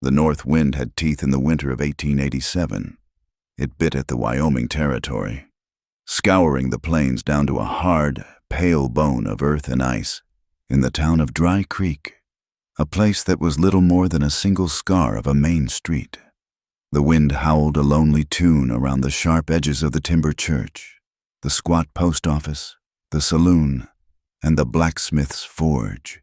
The north wind had teeth in the winter of 1887. It bit at the Wyoming territory, scouring the plains down to a hard, pale bone of earth and ice in the town of Dry Creek, a place that was little more than a single scar of a main street. The wind howled a lonely tune around the sharp edges of the timber church, the squat post office, the saloon, and the blacksmith's forge.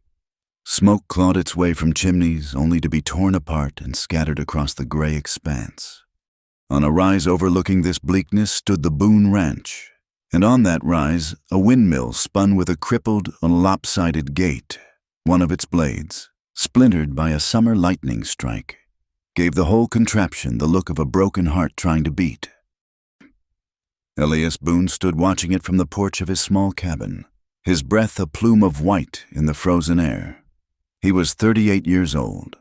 Smoke clawed its way from chimneys only to be torn apart and scattered across the gray expanse. On a rise overlooking this bleakness stood the Boone Ranch, and on that rise a windmill spun with a crippled, lopsided gate. One of its blades, splintered by a summer lightning strike, gave the whole contraption the look of a broken heart trying to beat. Elias Boone stood watching it from the porch of his small cabin, his breath a plume of white in the frozen air. He was 38 years old,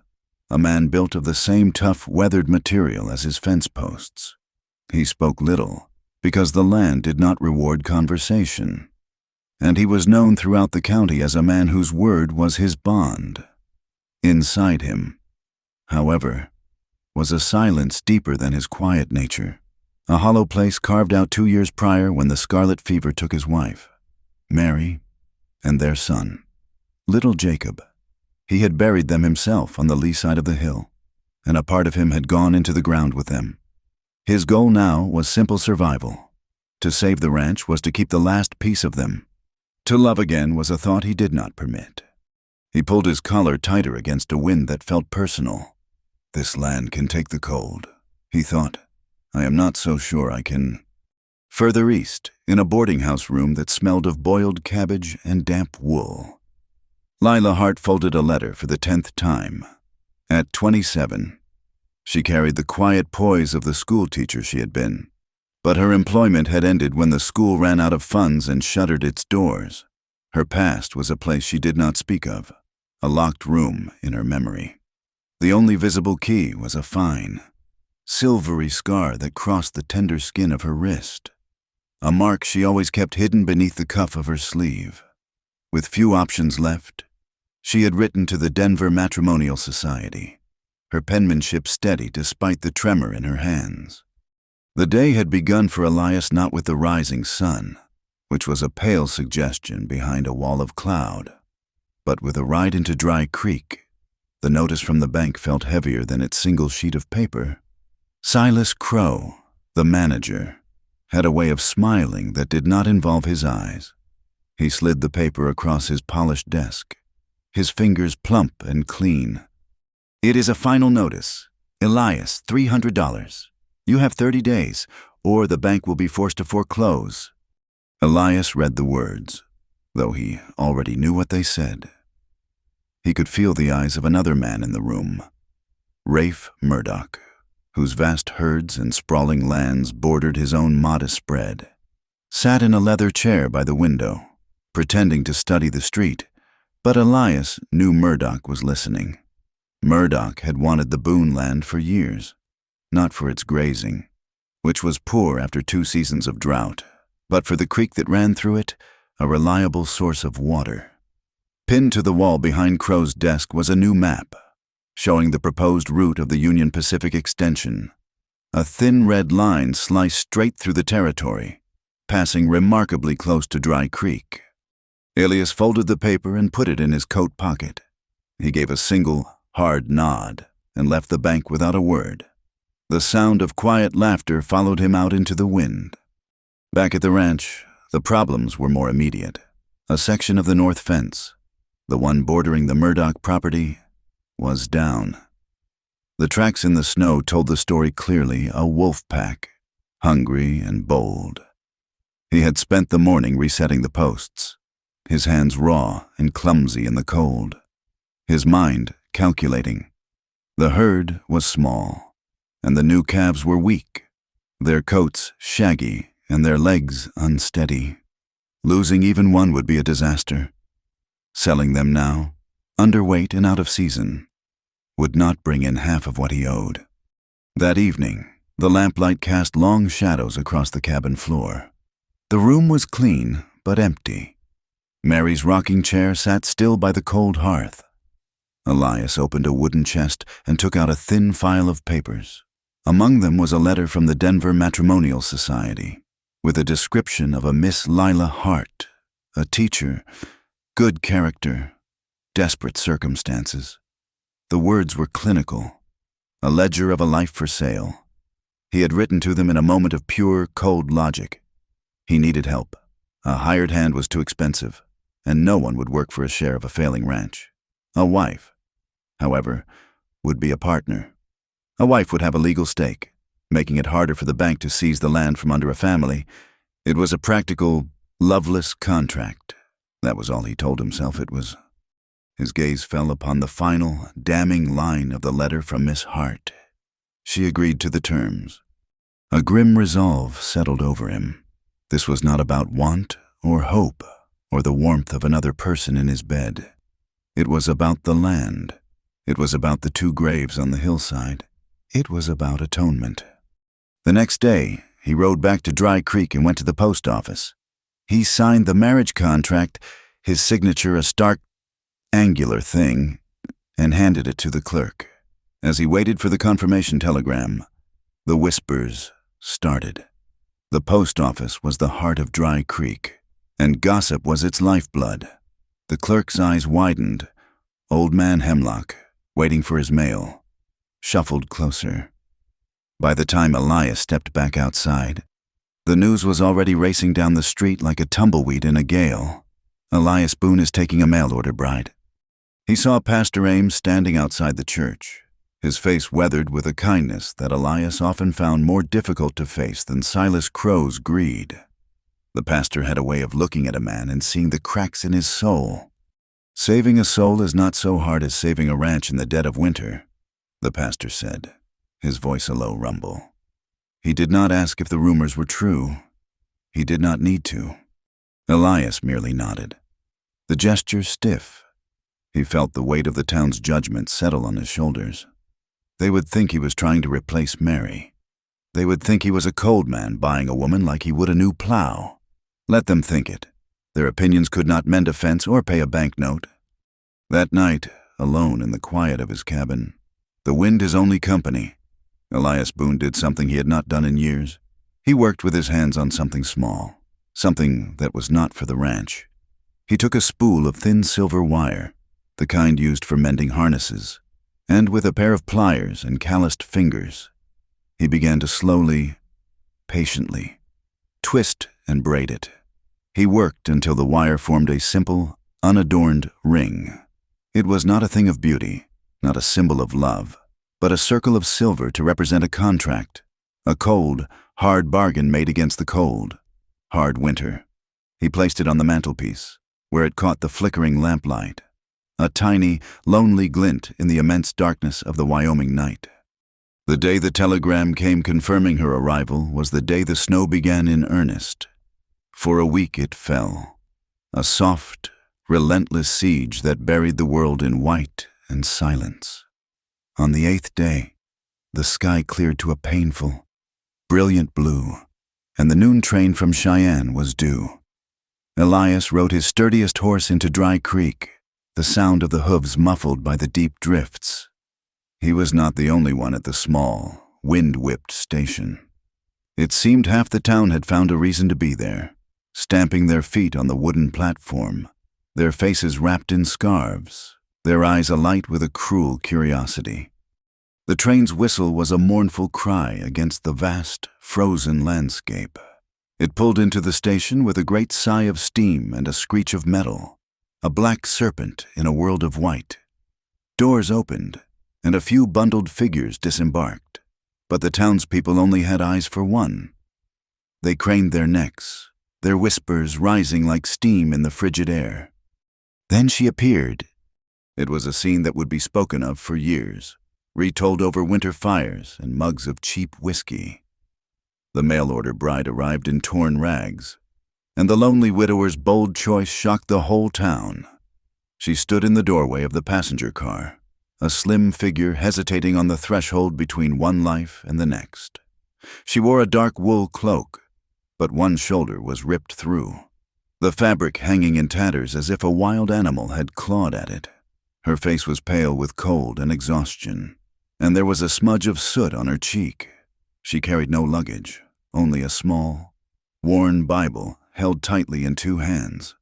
a man built of the same tough, weathered material as his fence posts. He spoke little, because the land did not reward conversation, and he was known throughout the county as a man whose word was his bond. Inside him, however, was a silence deeper than his quiet nature, a hollow place carved out 2 years prior when the scarlet fever took his wife, Mary, and their son, little Jacob. He had buried them himself on the lee side of the hill, and a part of him had gone into the ground with them. His goal now was simple survival. To save the ranch was to keep the last piece of them. To love again was a thought he did not permit. He pulled his collar tighter against a wind that felt personal. This land can take the cold, he thought. I am not so sure I can. Further east, in a boarding house room that smelled of boiled cabbage and damp wool, Lila Hart folded a letter for the 10th time. At 27, she carried the quiet poise of the school teacher she had been, but her employment had ended when the school ran out of funds and shuttered its doors. Her past was a place she did not speak of, a locked room in her memory. The only visible key was a fine, silvery scar that crossed the tender skin of her wrist, a mark she always kept hidden beneath the cuff of her sleeve. With few options left, she had written to the Denver Matrimonial Society, her penmanship steady despite the tremor in her hands. The day had begun for Elias not with the rising sun, which was a pale suggestion behind a wall of cloud, but with a ride into Dry Creek. The notice from the bank felt heavier than its single sheet of paper. Silas Crow, the manager, had a way of smiling that did not involve his eyes. He slid the paper across his polished desk, his fingers plump and clean. It is a final notice. Elias, $300. You have 30 days, or the bank will be forced to foreclose. Elias read the words, though he already knew what they said. He could feel the eyes of another man in the room, Rafe Murdoch, whose vast herds and sprawling lands bordered his own modest spread, sat in a leather chair by the window, pretending to study the street, but Elias knew Murdoch was listening. Murdoch had wanted the Boone land for years, not for its grazing, which was poor after 2 seasons of drought, but for the creek that ran through it, a reliable source of water. Pinned to the wall behind Crow's desk was a new map, showing the proposed route of the Union Pacific Extension. A thin red line sliced straight through the territory, passing remarkably close to Dry Creek. Elias folded the paper and put it in his coat pocket. He gave a single, hard nod and left the bank without a word. The sound of quiet laughter followed him out into the wind. Back at the ranch, the problems were more immediate. A section of the north fence, the one bordering the Murdoch property, was down. The tracks in the snow told the story clearly, a wolf pack, hungry and bold. He had spent the morning resetting the posts, his hands raw and clumsy in the cold, his mind calculating. The herd was small, and the new calves were weak, their coats shaggy and their legs unsteady. Losing even one would be a disaster. Selling them now, underweight and out of season, would not bring in half of what he owed. That evening, the lamplight cast long shadows across the cabin floor. The room was clean, but empty. Mary's rocking chair sat still by the cold hearth. Elias opened a wooden chest and took out a thin file of papers. Among them was a letter from the Denver Matrimonial Society, with a description of a Miss Lila Hart, a teacher, good character, desperate circumstances. The words were clinical, a ledger of a life for sale. He had written to them in a moment of pure, cold logic. He needed help. A hired hand was too expensive, and no one would work for a share of a failing ranch. A wife, however, would be a partner. A wife would have a legal stake, making it harder for the bank to seize the land from under a family. It was a practical, loveless contract. That was all he told himself it was. His gaze fell upon the final, damning line of the letter from Miss Hart. She agreed to the terms. A grim resolve settled over him. This was not about want or hope or the warmth of another person in his bed. It was about the land. It was about the 2 graves on the hillside. It was about atonement. The next day, he rode back to Dry Creek and went to the post office. He signed the marriage contract, his signature a stark, angular thing, and handed it to the clerk. As he waited for the confirmation telegram, the whispers started. The post office was the heart of Dry Creek, and gossip was its lifeblood. The clerk's eyes widened. Old Man Hemlock, waiting for his mail, shuffled closer. By the time Elias stepped back outside, the news was already racing down the street like a tumbleweed in a gale. Elias Boone is taking a mail-order bride. He saw Pastor Ames standing outside the church, his face weathered with a kindness that Elias often found more difficult to face than Silas Crow's greed. The pastor had a way of looking at a man and seeing the cracks in his soul. Saving a soul is not so hard as saving a ranch in the dead of winter, the pastor said, his voice a low rumble. He did not ask if the rumors were true. He did not need to. Elias merely nodded, the gesture stiff. He felt the weight of the town's judgment settle on his shoulders. They would think he was trying to replace Mary. They would think he was a cold man buying a woman like he would a new plow. Let them think it. Their opinions could not mend a fence or pay a banknote. That night, alone in the quiet of his cabin, the wind his only company, Elias Boone did something he had not done in years. He worked with his hands on something small, something that was not for the ranch. He took a spool of thin silver wire, the kind used for mending harnesses, and with a pair of pliers and calloused fingers, he began to slowly, patiently, twist and braid it. He worked until the wire formed a simple, unadorned ring. It was not a thing of beauty, not a symbol of love, but a circle of silver to represent a contract, a cold, hard bargain made against the cold, hard winter. He placed it on the mantelpiece, where it caught the flickering lamplight, a tiny, lonely glint in the immense darkness of the Wyoming night. The day the telegram came confirming her arrival was the day the snow began in earnest. For a week it fell, a soft, relentless siege that buried the world in white and silence. On the 8th day, the sky cleared to a painful, brilliant blue, and the noon train from Cheyenne was due. Elias rode his sturdiest horse into Dry Creek, the sound of the hooves muffled by the deep drifts. He was not the only one at the small, wind-whipped station. It seemed half the town had found a reason to be there, stamping their feet on the wooden platform, their faces wrapped in scarves, their eyes alight with a cruel curiosity. The train's whistle was a mournful cry against the vast, frozen landscape. It pulled into the station with a great sigh of steam and a screech of metal, a black serpent in a world of white. Doors opened, and a few bundled figures disembarked, but the townspeople only had eyes for one. They craned their necks, their whispers rising like steam in the frigid air. Then she appeared. It was a scene that would be spoken of for years, retold over winter fires and mugs of cheap whiskey. The mail-order bride arrived in torn rags, and the lonely widower's bold choice shocked the whole town. She stood in the doorway of the passenger car, a slim figure hesitating on the threshold between one life and the next. She wore a dark wool cloak, but one shoulder was ripped through, the fabric hanging in tatters as if a wild animal had clawed at it. Her face was pale with cold and exhaustion, and there was a smudge of soot on her cheek. She carried no luggage, only a small, worn Bible held tightly in two hands.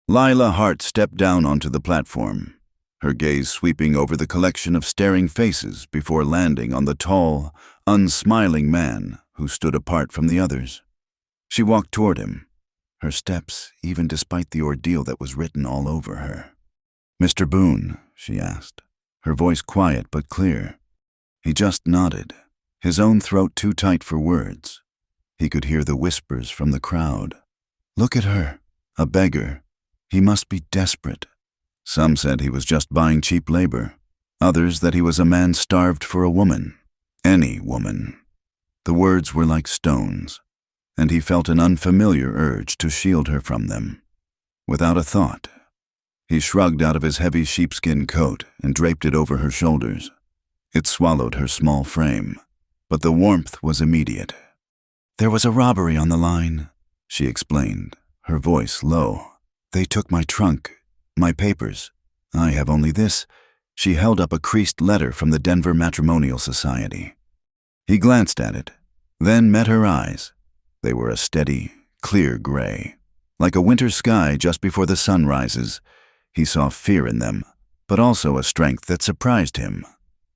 Lila Hart stepped down onto the platform, her gaze sweeping over the collection of staring faces before landing on the tall, unsmiling man who stood apart from the others. She walked toward him, her steps even despite the ordeal that was written all over her. "Mr. Boone," she asked, her voice quiet but clear. He just nodded, his own throat too tight for words. He could hear the whispers from the crowd. "Look at her, a beggar. He must be desperate." Some said he was just buying cheap labor, others that he was a man starved for a woman, any woman. The words were like stones, and he felt an unfamiliar urge to shield her from them. Without a thought, he shrugged out of his heavy sheepskin coat and draped it over her shoulders. It swallowed her small frame, but the warmth was immediate. "There was a robbery on the line," she explained, her voice low. "They took my trunk, my papers. I have only this." She held up a creased letter from the Denver Matrimonial Society. He glanced at it, then met her eyes. They were a steady, clear gray, like a winter sky just before the sun rises. He saw fear in them, but also a strength that surprised him.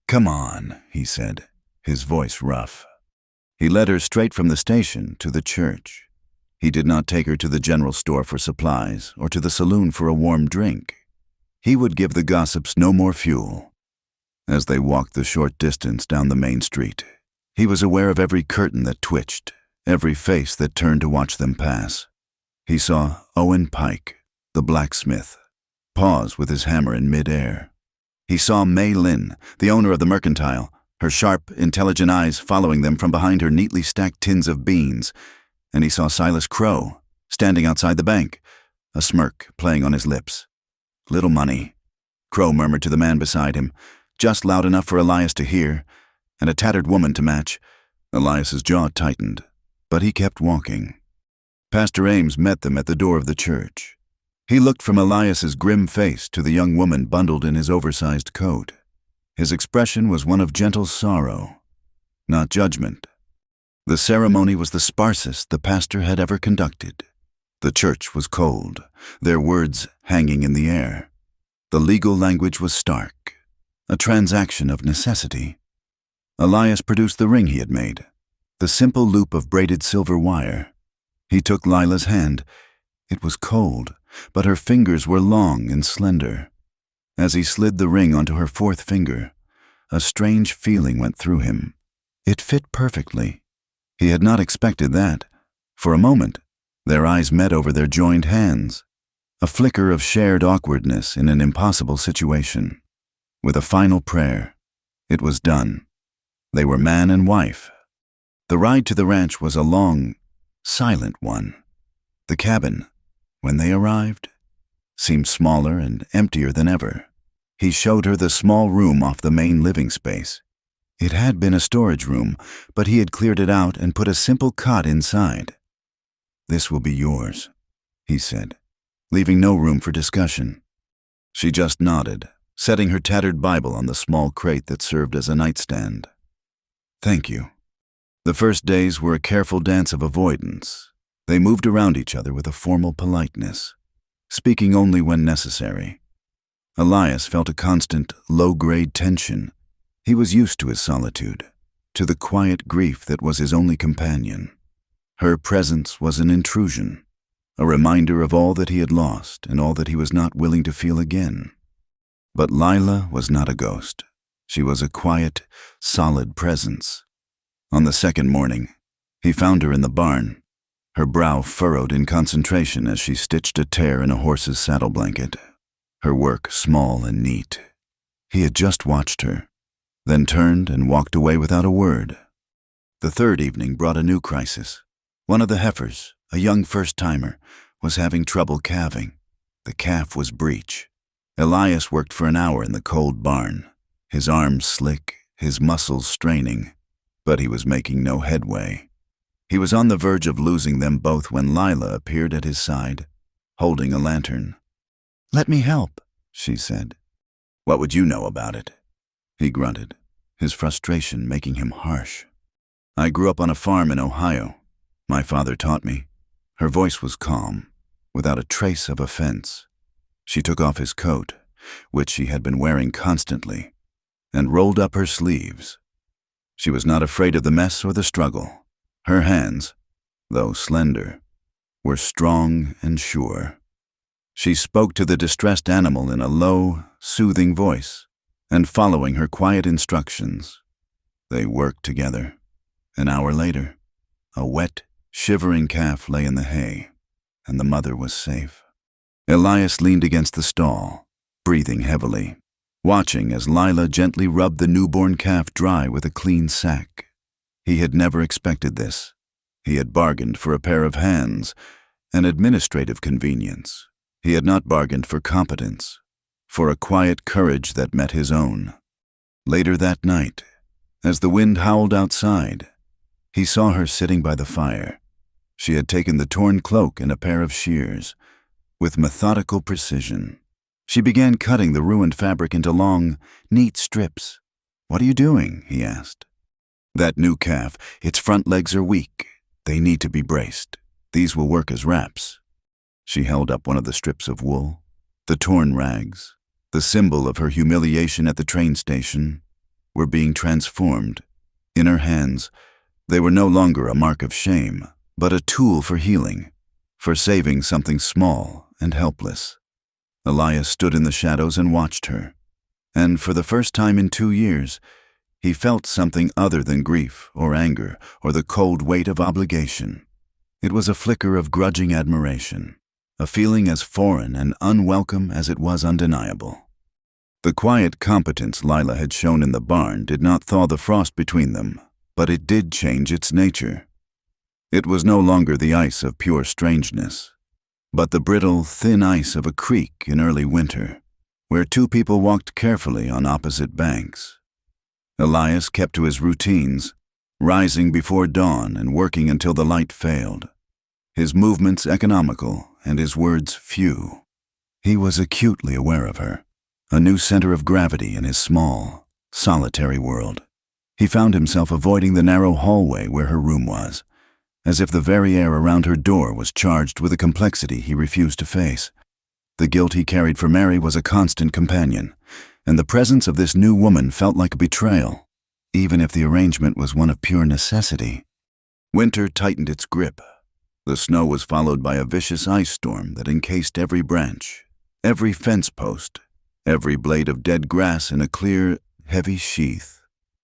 "Come on," he said, his voice rough. He led her straight from the station to the church. He did not take her to the general store for supplies or to the saloon for a warm drink. He would give the gossips no more fuel. As they walked the short distance down the main street, he was aware of every curtain that twitched, every face that turned to watch them pass. He saw Owen Pike, the blacksmith, pause with his hammer in mid-air. He saw May Lynn, the owner of the mercantile, her sharp, intelligent eyes following them from behind her neatly stacked tins of beans. And he saw Silas Crow, standing outside the bank, a smirk playing on his lips. "Little money," Crow murmured to the man beside him, just loud enough for Elias to hear, and a tattered woman to match. Elias's jaw tightened, but he kept walking. Pastor Ames met them at the door of the church. He looked from Elias's grim face to the young woman bundled in his oversized coat. His expression was one of gentle sorrow, not judgment. The ceremony was the sparsest the pastor had ever conducted. The church was cold, their words hanging in the air. The legal language was stark, a transaction of necessity. Elias produced the ring he had made, the simple loop of braided silver wire. He took Lila's hand. It was cold, but her fingers were long and slender. As he slid the ring onto her fourth finger, a strange feeling went through him. It fit perfectly. He had not expected that. For a moment, their eyes met over their joined hands, a flicker of shared awkwardness in an impossible situation. With a final prayer, it was done. They were man and wife. The ride to the ranch was a long, silent one. The cabin, when they arrived, seemed smaller and emptier than ever. He showed her the small room off the main living space. It had been a storage room, but he had cleared it out and put a simple cot inside. "This will be yours," he said, leaving no room for discussion. She just nodded, setting her tattered Bible on the small crate that served as a nightstand. "Thank you." The first days were a careful dance of avoidance. They moved around each other with a formal politeness, speaking only when necessary. Elias felt a constant, low-grade tension. He was used to his solitude, to the quiet grief that was his only companion. Her presence was an intrusion, a reminder of all that he had lost and all that he was not willing to feel again. But Lila was not a ghost. She was a quiet, solid presence. On the second morning, he found her in the barn, her brow furrowed in concentration as she stitched a tear in a horse's saddle blanket, her work small and neat. He had just watched her, then turned and walked away without a word. The third evening brought a new crisis. One of the heifers, a young first-timer, was having trouble calving. The calf was breech. Elias worked for an hour in the cold barn, his arms slick, his muscles straining, but he was making no headway. He was on the verge of losing them both when Lila appeared at his side, holding a lantern. "Let me help," she said. What would you know about it? He grunted, his frustration making him harsh. I grew up on a farm in Ohio. My father taught me. Her voice was calm, without a trace of offense. She took off his coat, which she had been wearing constantly, and rolled up her sleeves. She was not afraid of the mess or the struggle. Her hands, though slender, were strong and sure. She spoke to the distressed animal in a low, soothing voice, and following her quiet instructions, they worked together. An hour later, a wet, shivering calf lay in the hay, and the mother was safe. Elias leaned against the stall, breathing heavily, watching as Lila gently rubbed the newborn calf dry with a clean sack. He had never expected this. He had bargained for a pair of hands, an administrative convenience. He had not bargained for competence, for a quiet courage that met his own. Later that night, as the wind howled outside, he saw her sitting by the fire. She had taken the torn cloak and a pair of shears. With methodical precision, she began cutting the ruined fabric into long, neat strips. "What are you doing?" he asked. "That new calf, its front legs are weak. They need to be braced. These will work as wraps." She held up one of the strips of wool, the torn rags, the symbol of her humiliation at the train station, were being transformed. In her hands, they were no longer a mark of shame, but a tool for healing, for saving something small and helpless. Elias stood in the shadows and watched her, and for the first time in 2 years, he felt something other than grief or anger or the cold weight of obligation. It was a flicker of grudging admiration, a feeling as foreign and unwelcome as it was undeniable. The quiet competence Lila had shown in the barn did not thaw the frost between them, but it did change its nature. It was no longer the ice of pure strangeness, but the brittle, thin ice of a creek in early winter, where two people walked carefully on opposite banks. Elias kept to his routines, rising before dawn and working until the light failed. His movements economical and his words few. He was acutely aware of her, a new center of gravity in his small, solitary world. He found himself avoiding the narrow hallway where her room was, as if the very air around her door was charged with a complexity he refused to face. The guilt he carried for Mary was a constant companion, and the presence of this new woman felt like a betrayal, even if the arrangement was one of pure necessity. Winter tightened its grip. The snow was followed by a vicious ice storm that encased every branch, every fence post, every blade of dead grass in a clear, heavy sheath.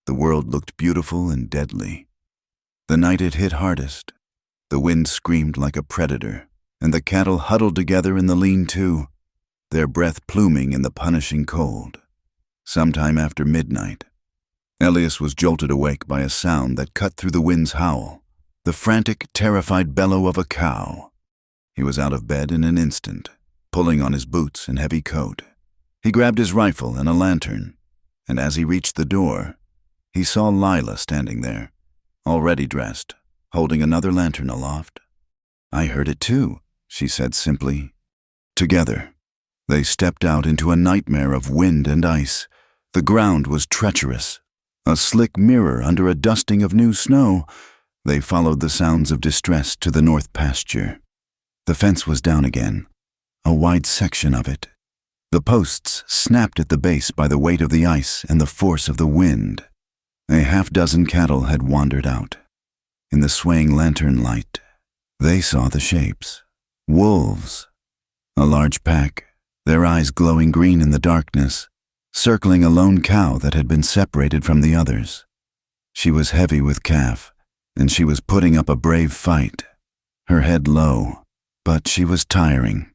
The world looked beautiful and deadly. The night it hit hardest, the wind screamed like a predator, and the cattle huddled together in the lean-to, their breath pluming in the punishing cold. Sometime after midnight, Elias was jolted awake by a sound that cut through the wind's howl, the frantic, terrified bellow of a cow. He was out of bed in an instant, pulling on his boots and heavy coat. He grabbed his rifle and a lantern, and as he reached the door, he saw Lila standing there, already dressed, holding another lantern aloft. "I heard it too," she said simply. Together, they stepped out into a nightmare of wind and ice. The ground was treacherous, a slick mirror under a dusting of new snow. They followed the sounds of distress to the north pasture. The fence was down again, a wide section of it. The posts snapped at the base by the weight of the ice and the force of the wind. A half-dozen cattle had wandered out. In the swaying lantern light, they saw the shapes. Wolves. A large pack, their eyes glowing green in the darkness, circling a lone cow that had been separated from the others. She was heavy with calf, and she was putting up a brave fight, her head low, but she was tiring.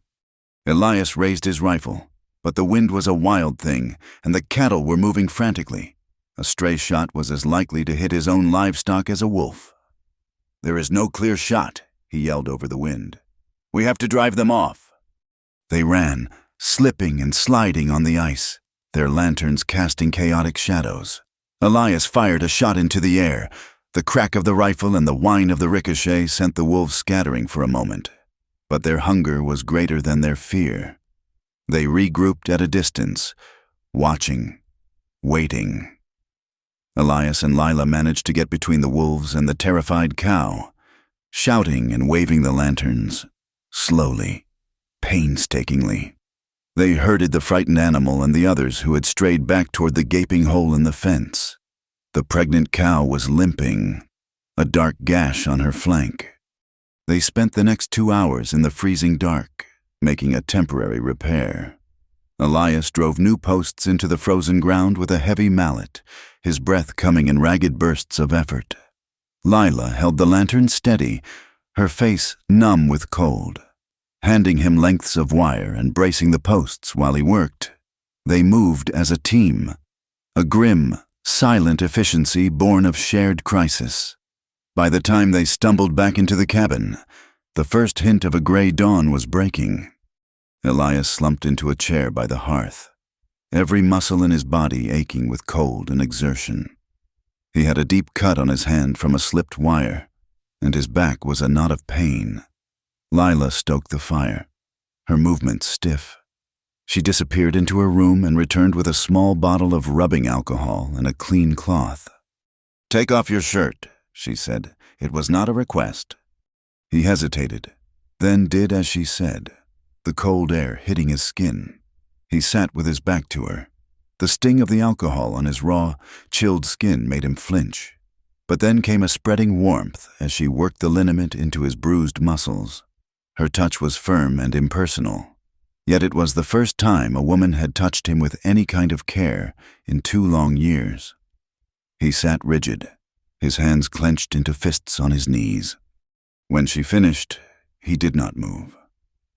Elias raised his rifle, but the wind was a wild thing, and the cattle were moving frantically. A stray shot was as likely to hit his own livestock as a wolf. "There is no clear shot," he yelled over the wind. "We have to drive them off." They ran, slipping and sliding on the ice, their lanterns casting chaotic shadows. Elias fired a shot into the air. The crack of the rifle and the whine of the ricochet sent the wolves scattering for a moment, but their hunger was greater than their fear. They regrouped at a distance, watching, waiting. Elias and Lila managed to get between the wolves and the terrified cow, shouting and waving the lanterns, slowly, painstakingly. They herded the frightened animal and the others who had strayed back toward the gaping hole in the fence. The pregnant cow was limping, a dark gash on her flank. They spent the next 2 hours in the freezing dark, making a temporary repair. Elias drove new posts into the frozen ground with a heavy mallet, his breath coming in ragged bursts of effort. Lila held the lantern steady, her face numb with cold, handing him lengths of wire and bracing the posts while he worked. They moved as a team, a grim, silent efficiency born of shared crisis. By the time they stumbled back into the cabin, the first hint of a gray dawn was breaking. Elias slumped into a chair by the hearth, every muscle in his body aching with cold and exertion. He had a deep cut on his hand from a slipped wire, and his back was a knot of pain. Lila stoked the fire, her movements stiff. She disappeared into her room and returned with a small bottle of rubbing alcohol and a clean cloth. "Take off your shirt," she said. It was not a request. He hesitated, then did as she said, the cold air hitting his skin. He sat with his back to her. The sting of the alcohol on his raw, chilled skin made him flinch. But then came a spreading warmth as she worked the liniment into his bruised muscles. Her touch was firm and impersonal, yet it was the first time a woman had touched him with any kind of care in 2 long years. He sat rigid, his hands clenched into fists on his knees. When she finished, he did not move.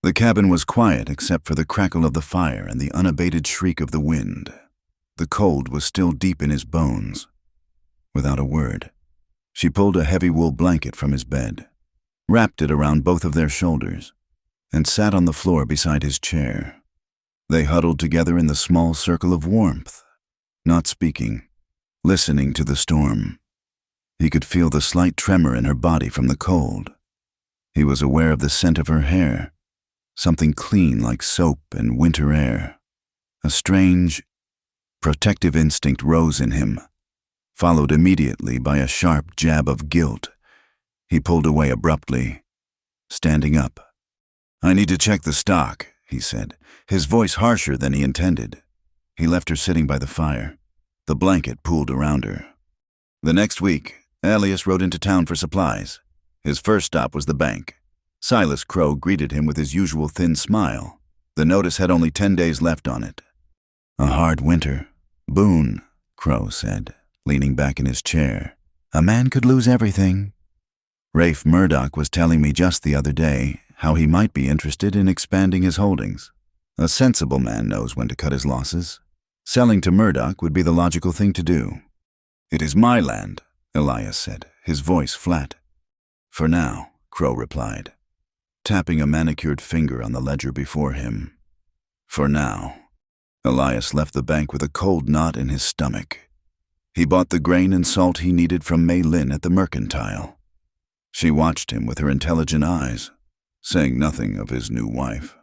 The cabin was quiet except for the crackle of the fire and the unabated shriek of the wind. The cold was still deep in his bones. Without a word, she pulled a heavy wool blanket from his bed, wrapped it around both of their shoulders, and sat on the floor beside his chair. They huddled together in the small circle of warmth, not speaking, listening to the storm. He could feel the slight tremor in her body from the cold. He was aware of the scent of her hair, something clean like soap and winter air. A strange, protective instinct rose in him, followed immediately by a sharp jab of guilt. He pulled away abruptly, standing up. "I need to check the stock," he said, his voice harsher than he intended. He left her sitting by the fire, the blanket pooled around her. The next week, Elias rode into town for supplies. His first stop was the bank. Silas Crow greeted him with his usual thin smile. The notice had only 10 days left on it. "A hard winter, Boone," Crow said, leaning back in his chair. "A man could lose everything." Rafe Murdoch was telling me just the other day how he might be interested in expanding his holdings. A sensible man knows when to cut his losses. Selling to Murdoch would be the logical thing to do. "It is my land," Elias said, his voice flat. "For now," Crow replied, tapping a manicured finger on the ledger before him. "For now." Elias left the bank with a cold knot in his stomach. He bought the grain and salt he needed from Mei Lin at the mercantile. She watched him with her intelligent eyes, saying nothing of his new wife.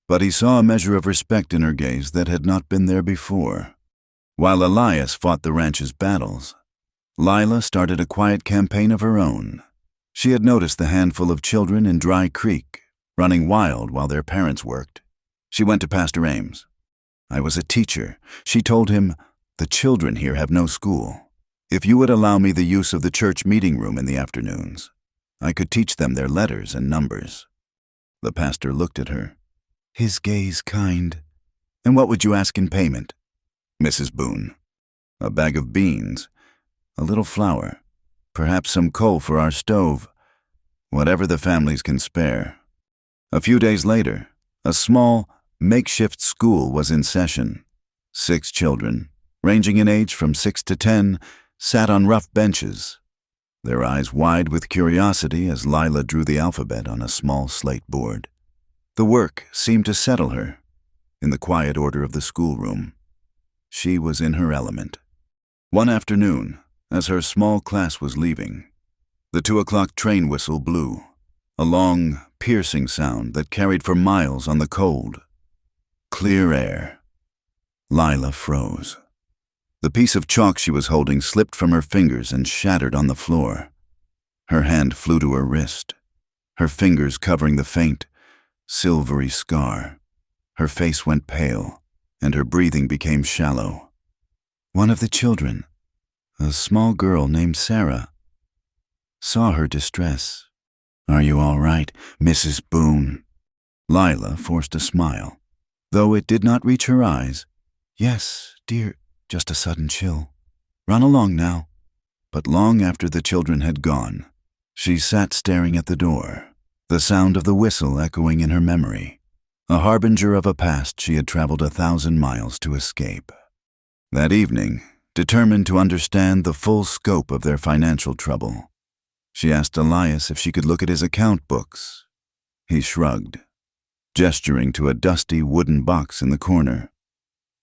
But he saw a measure of respect in her gaze that had not been there before. While Elias fought the ranch's battles, Lila started a quiet campaign of her own. She had noticed the handful of children in Dry Creek, running wild while their parents worked. She went to Pastor Ames. "I was a teacher," she told him. "The children here have no school. If you would allow me the use of the church meeting room in the afternoons, I could teach them their letters and numbers." The pastor looked at her, his gaze kind. "And what would you ask in payment?" "Mrs. Boone, a bag of beans, a little flour, perhaps some coal for our stove, whatever the families can spare." A few days later, a small, makeshift school was in session. 6 children, ranging in age from 6 to 10, sat on rough benches, their eyes wide with curiosity as Lila drew the alphabet on a small slate board. The work seemed to settle her, in the quiet order of the schoolroom. She was in her element. One afternoon, as her small class was leaving, the 2 o'clock train whistle blew, a long, piercing sound that carried for miles on the cold, clear air. Lila froze. The piece of chalk she was holding slipped from her fingers and shattered on the floor. Her hand flew to her wrist, her fingers covering the faint, silvery scar. Her face went pale, and her breathing became shallow. One of the children, a small girl named Sarah, saw her distress. "Are you all right, Mrs. Boone?" Lila forced a smile, though it did not reach her eyes. "Yes, dear, just a sudden chill. Run along now." But long after the children had gone, she sat staring at the door, the sound of the whistle echoing in her memory, a harbinger of a past she had traveled 1,000 miles to escape. That evening, determined to understand the full scope of their financial trouble, she asked Elias if she could look at his account books. He shrugged, gesturing to a dusty wooden box in the corner.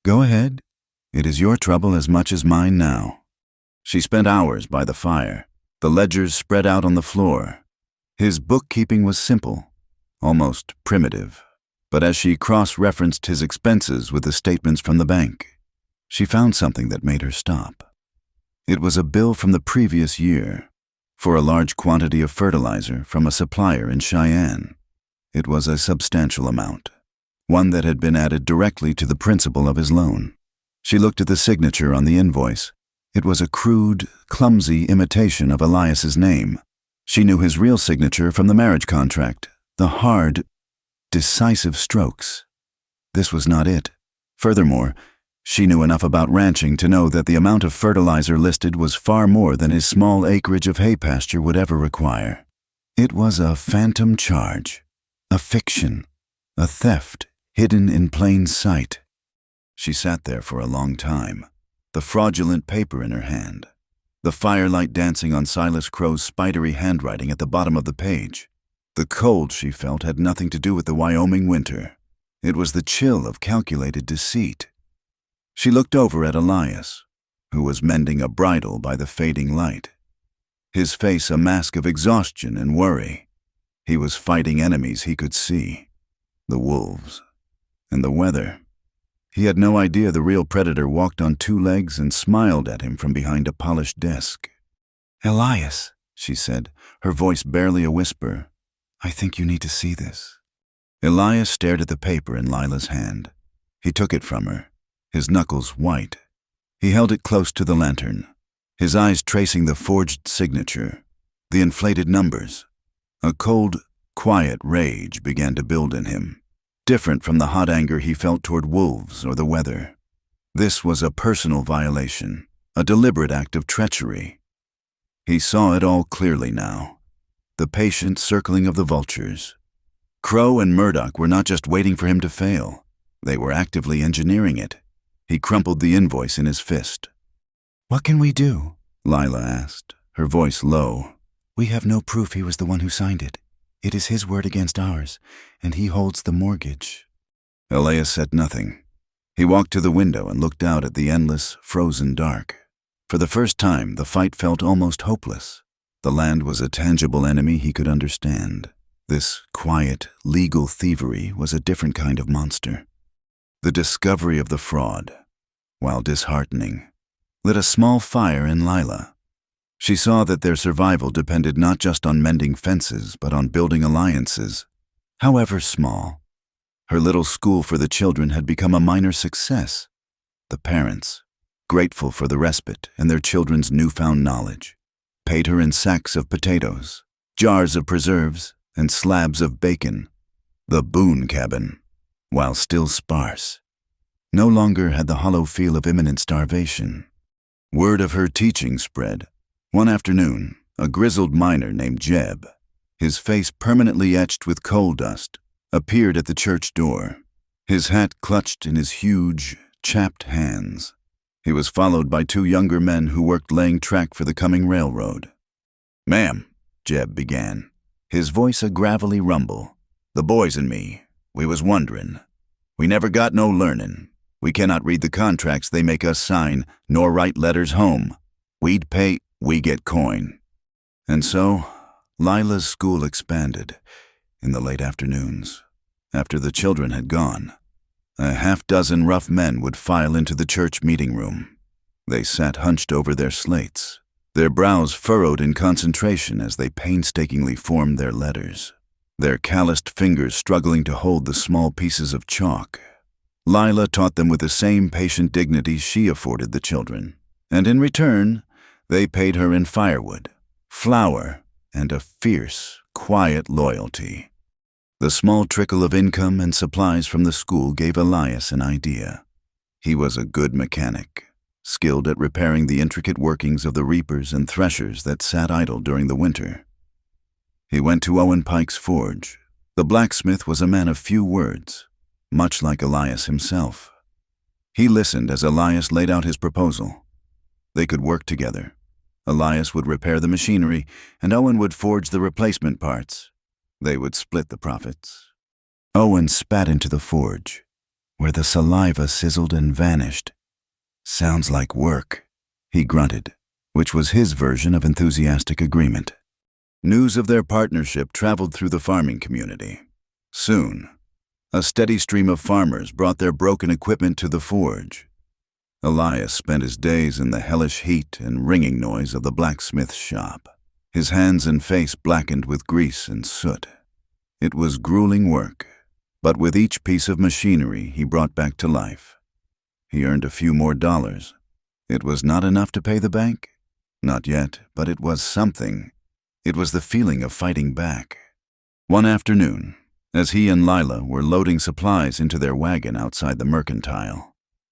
"Go ahead. It is your trouble as much as mine now." She spent hours by the fire, the ledgers spread out on the floor. His bookkeeping was simple, almost primitive, but as she cross-referenced his expenses with the statements from the bank, she found something that made her stop. It was a bill from the previous year for a large quantity of fertilizer from a supplier in Cheyenne. It was a substantial amount, one that had been added directly to the principal of his loan. She looked at the signature on the invoice. It was a crude, clumsy imitation of Elias's name. She knew his real signature from the marriage contract, the hard, decisive strokes. This was not it. Furthermore, she knew enough about ranching to know that the amount of fertilizer listed was far more than his small acreage of hay pasture would ever require. It was a phantom charge, a fiction, a theft hidden in plain sight. She sat there for a long time, the fraudulent paper in her hand, the firelight dancing on Silas Crow's spidery handwriting at the bottom of the page. The cold she felt had nothing to do with the Wyoming winter. It was the chill of calculated deceit. She looked over at Elias, who was mending a bridle by the fading light, his face a mask of exhaustion and worry. He was fighting enemies he could see, the wolves, and the weather. He had no idea the real predator walked on 2 legs and smiled at him from behind a polished desk. "Elias," she said, her voice barely a whisper, "I think you need to see this." Elias stared at the paper in Lila's hand. He took it from her, his knuckles white. He held it close to the lantern, his eyes tracing the forged signature, the inflated numbers. A cold, quiet rage began to build in him, different from the hot anger he felt toward wolves or the weather. This was a personal violation, a deliberate act of treachery. He saw it all clearly now, the patient circling of the vultures. Crow and Murdoch were not just waiting for him to fail, they were actively engineering it. He crumpled the invoice in his fist. "What can we do?" Lila asked, her voice low. "We have no proof he was the one who signed it. It is his word against ours, and he holds the mortgage." Elias said nothing. He walked to the window and looked out at the endless, frozen dark. For the first time, the fight felt almost hopeless. The land was a tangible enemy he could understand. This quiet, legal thievery was a different kind of monster. The discovery of the fraud, while disheartening, lit a small fire in Lila. She saw that their survival depended not just on mending fences, but on building alliances, however small. Her little school for the children had become a minor success. The parents, grateful for the respite and their children's newfound knowledge, paid her in sacks of potatoes, jars of preserves, and slabs of bacon. The Boone cabin, while still sparse, no longer had the hollow feel of imminent starvation. Word of her teaching spread. One afternoon, a grizzled miner named Jeb, his face permanently etched with coal dust, appeared at the church door, his hat clutched in his huge, chapped hands. He was followed by 2 younger men who worked laying track for the coming railroad. "Ma'am," Jeb began, his voice a gravelly rumble, "the boys and me, we was wonderin'. We never got no learnin'. We cannot read the contracts they make us sign, nor write letters home. We'd pay, we get coin." And so, Lila's school expanded in the late afternoons, after the children had gone. A half-dozen rough men would file into the church meeting room. They sat hunched over their slates, their brows furrowed in concentration as they painstakingly formed their letters, their calloused fingers struggling to hold the small pieces of chalk. Lila taught them with the same patient dignity she afforded the children, and in return, they paid her in firewood, flour, and a fierce, quiet loyalty. The small trickle of income and supplies from the school gave Elias an idea. He was a good mechanic, skilled at repairing the intricate workings of the reapers and threshers that sat idle during the winter. He went to Owen Pike's forge. The blacksmith was a man of few words, much like Elias himself. He listened as Elias laid out his proposal. They could work together. Elias would repair the machinery, and Owen would forge the replacement parts. They would split the profits. Owen spat into the forge, where the saliva sizzled and vanished. "Sounds like work," he grunted, which was his version of enthusiastic agreement. News of their partnership traveled through the farming community. Soon, a steady stream of farmers brought their broken equipment to the forge. Elias spent his days in the hellish heat and ringing noise of the blacksmith's shop, his hands and face blackened with grease and soot. It was grueling work, but with each piece of machinery he brought back to life, he earned a few more dollars. It was not enough to pay the bank? Not yet, but it was something. It was the feeling of fighting back. One afternoon, as he and Lila were loading supplies into their wagon outside the mercantile,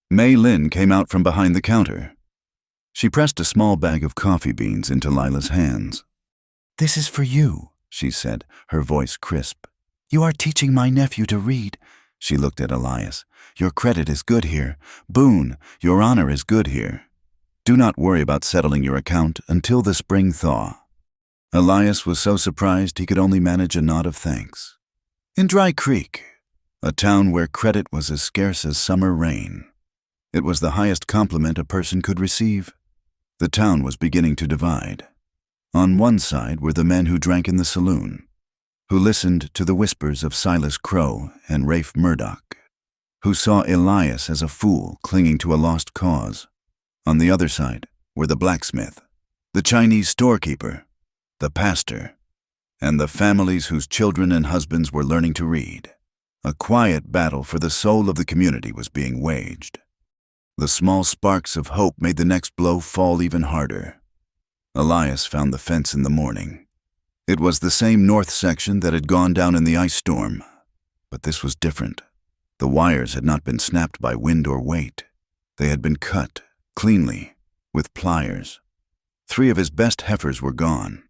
Mei Lin came out from behind the counter. She pressed a small bag of coffee beans into Lila's hands. "This is for you," she said, her voice crisp. "You are teaching my nephew to read." She looked at Elias. "Your credit is good here. Boone, your honor is good here. Do not worry about settling your account until the spring thaw." Elias was so surprised he could only manage a nod of thanks. In Dry Creek, a town where credit was as scarce as summer rain, it was the highest compliment a person could receive. The town was beginning to divide. On one side were the men who drank in the saloon, who listened to the whispers of Silas Crow and Rafe Murdoch, who saw Elias as a fool clinging to a lost cause. On the other side were the blacksmith, the Chinese storekeeper, the pastor, and the families whose children and husbands were learning to read. A quiet battle for the soul of the community was being waged. The small sparks of hope made the next blow fall even harder. Elias found the fence in the morning. It was the same north section that had gone down in the ice storm, but this was different. The wires had not been snapped by wind or weight. They had been cut, cleanly, with pliers. 3 of his best heifers were gone.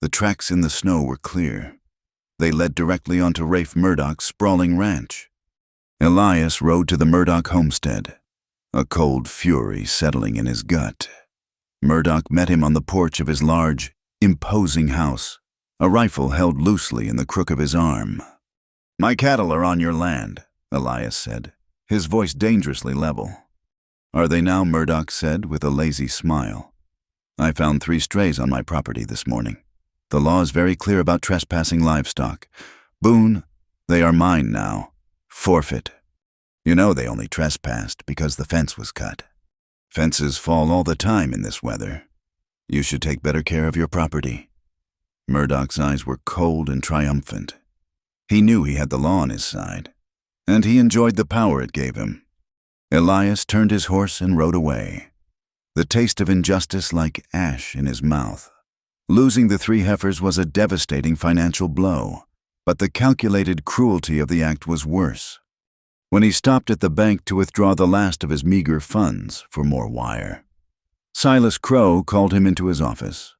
The tracks in the snow were clear. They led directly onto Rafe Murdoch's sprawling ranch. Elias rode to the Murdoch homestead, a cold fury settling in his gut. Murdoch met him on the porch of his large, imposing house, a rifle held loosely in the crook of his arm. "My cattle are on your land," Elias said, his voice dangerously level. "Are they now?" Murdoch said with a lazy smile. "I found 3 strays on my property this morning. The law is very clear about trespassing livestock. Boone, they are mine now. Forfeit. You know they only trespassed because the fence was cut. Fences fall all the time in this weather. You should take better care of your property." Murdoch's eyes were cold and triumphant. He knew he had the law on his side, and he enjoyed the power it gave him. Elias turned his horse and rode away, the taste of injustice like ash in his mouth. Losing the 3 heifers was a devastating financial blow, but the calculated cruelty of the act was worse. When he stopped at the bank to withdraw the last of his meager funds for more wire, Silas Crow called him into his office.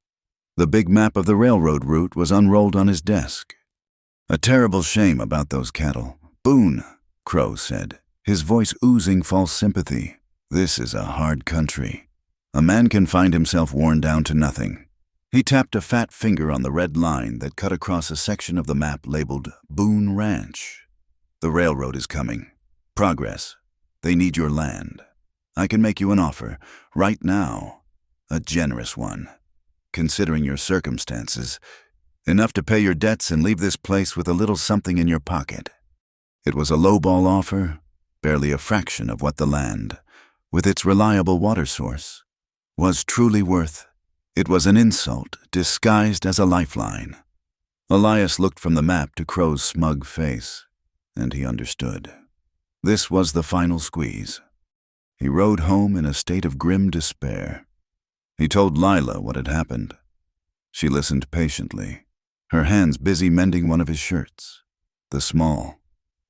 The big map of the railroad route was unrolled on his desk. "A terrible shame about those cattle, Boone," Crow said, his voice oozing false sympathy. "This is a hard country. A man can find himself worn down to nothing." He tapped a fat finger on the red line that cut across a section of the map labeled Boone Ranch. "The railroad is coming. Progress. They need your land. I can make you an offer, right now. A generous one. Considering your circumstances, enough to pay your debts and leave this place with a little something in your pocket." It was a lowball offer, barely a fraction of what the land, with its reliable water source, was truly worth. It was an insult disguised as a lifeline. Elias looked from the map to Crow's smug face, and he understood. This was the final squeeze. He rode home in a state of grim despair. He told Lila what had happened. She listened patiently, her hands busy mending one of his shirts. The small,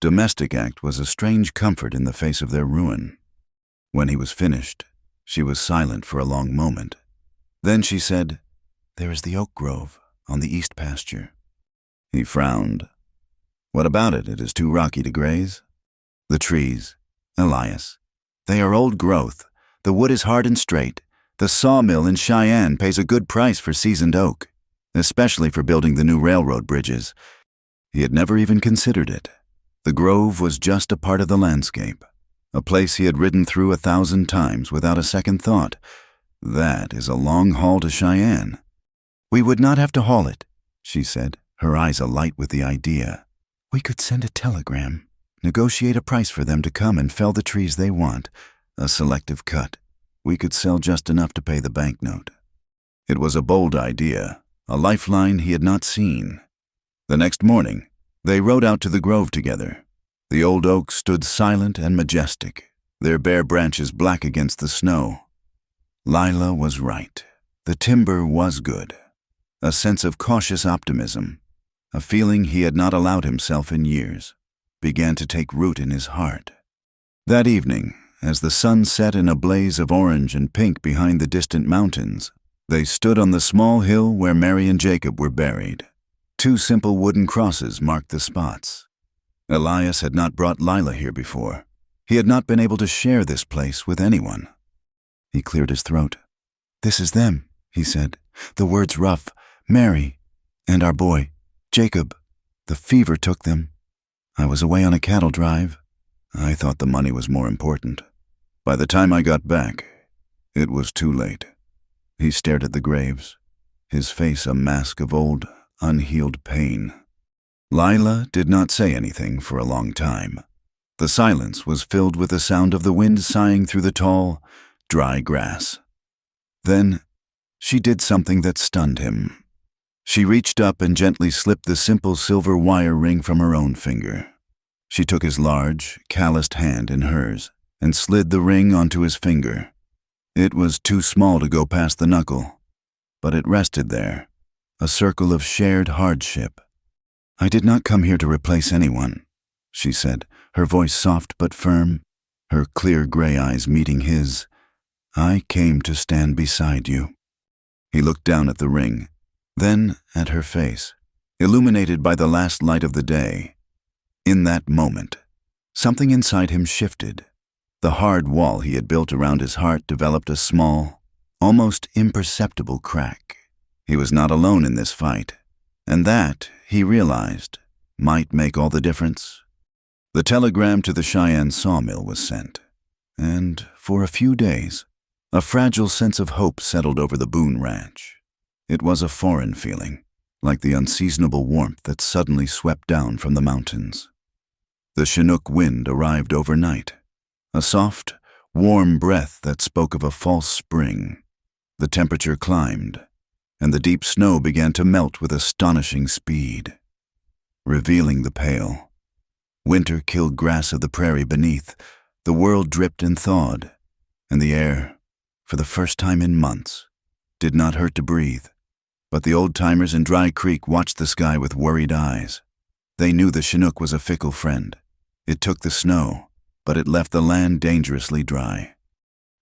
domestic act was a strange comfort in the face of their ruin. When he was finished, she was silent for a long moment. Then she said, "There is the oak grove on the east pasture." He frowned. "What about it? It is too rocky to graze." "The trees, Elias. They are old growth. The wood is hard and straight. The sawmill in Cheyenne pays a good price for seasoned oak, especially for building the new railroad bridges." He had never even considered it. The grove was just a part of the landscape, a place he had ridden through 1,000 times without a second thought. That is a long haul to Cheyenne. "We would not have to haul it," she said, her eyes alight with the idea. "We could send a telegram, negotiate a price for them to come and fell the trees they want, a selective cut. We could sell just enough to pay the banknote." It was a bold idea, a lifeline he had not seen. The next morning, they rode out to the grove together. The old oaks stood silent and majestic, their bare branches black against the snow. Lila was right. The timber was good. A sense of cautious optimism, a feeling he had not allowed himself in years, began to take root in his heart. That evening, as the sun set in a blaze of orange and pink behind the distant mountains, they stood on the small hill where Mary and Jacob were buried. 2 simple wooden crosses marked the spots. Elias had not brought Lila here before. He had not been able to share this place with anyone. He cleared his throat. "This is them," he said, the words rough. "Mary, and our boy, Jacob. The fever took them. I was away on a cattle drive. I thought the money was more important. By the time I got back, it was too late." He stared at the graves, his face a mask of old, unhealed pain. Lila did not say anything for a long time. The silence was filled with the sound of the wind sighing through the tall, dry grass. Then she did something that stunned him. She reached up and gently slipped the simple silver wire ring from her own finger. She took his large, calloused hand in hers and slid the ring onto his finger. It was too small to go past the knuckle, but it rested there, a circle of shared hardship. "I did not come here to replace anyone," she said, her voice soft but firm, her clear gray eyes meeting his. "I came to stand beside you." He looked down at the ring, then at her face, illuminated by the last light of the day. In that moment, something inside him shifted. The hard wall he had built around his heart developed a small, almost imperceptible crack. He was not alone in this fight, and that, he realized, might make all the difference. The telegram to the Cheyenne sawmill was sent, and for a few days, a fragile sense of hope settled over the Boone Ranch. It was a foreign feeling, like the unseasonable warmth that suddenly swept down from the mountains. The Chinook wind arrived overnight, a soft, warm breath that spoke of a false spring. The temperature climbed, and the deep snow began to melt with astonishing speed, revealing the pale, winter-killed grass of the prairie beneath. The world dripped and thawed, and the air, for the first time in months, did not hurt to breathe. But the old-timers in Dry Creek watched the sky with worried eyes. They knew the Chinook was a fickle friend. It took the snow, but it left the land dangerously dry.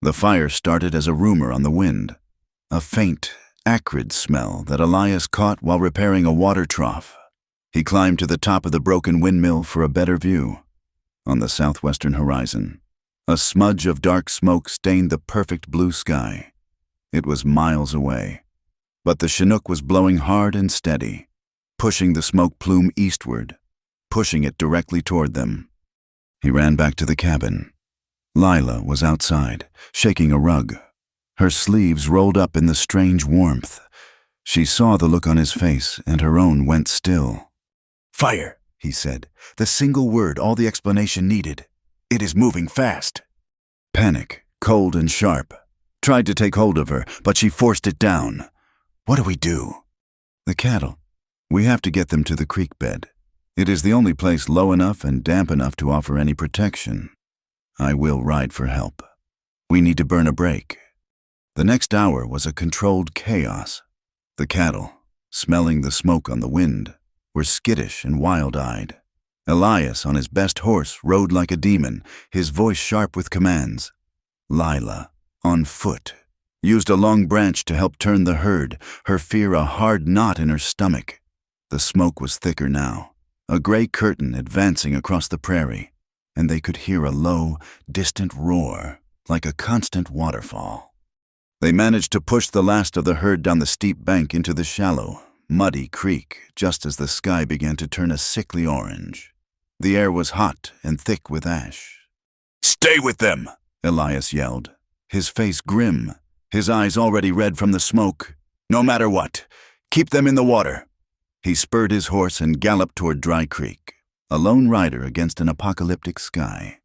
The fire started as a rumor on the wind, a faint, acrid smell that Elias caught while repairing a water trough. He climbed to the top of the broken windmill for a better view. On the southwestern horizon, a smudge of dark smoke stained the perfect blue sky. It was miles away, but the Chinook was blowing hard and steady, pushing the smoke plume eastward, pushing it directly toward them. He ran back to the cabin. Lila was outside, shaking a rug, her sleeves rolled up in the strange warmth. She saw the look on his face, and her own went still. "Fire," he said, the single word all the explanation needed. It is moving fast. Panic, cold and sharp, tried to take hold of her, but she forced it down. What do we do? The cattle. We have to get them to the creek bed. It is the only place low enough and damp enough to offer any protection. I will ride for help. We need to burn a break. The next hour was a controlled chaos. The cattle, smelling the smoke on the wind, were skittish and wild-eyed. Elias, on his best horse, rode like a demon, his voice sharp with commands. Lila, on foot, used a long branch to help turn the herd, her fear a hard knot in her stomach. The smoke was thicker now, a gray curtain advancing across the prairie, and they could hear a low, distant roar, like a constant waterfall. They managed to push the last of the herd down the steep bank into the shallow, muddy creek just as the sky began to turn a sickly orange. The air was hot and thick with ash. "Stay with them!" Elias yelled, his face grim, his eyes already red from the smoke. "No matter what, keep them in the water." He spurred his horse and galloped toward Dry Creek, a lone rider against an apocalyptic sky.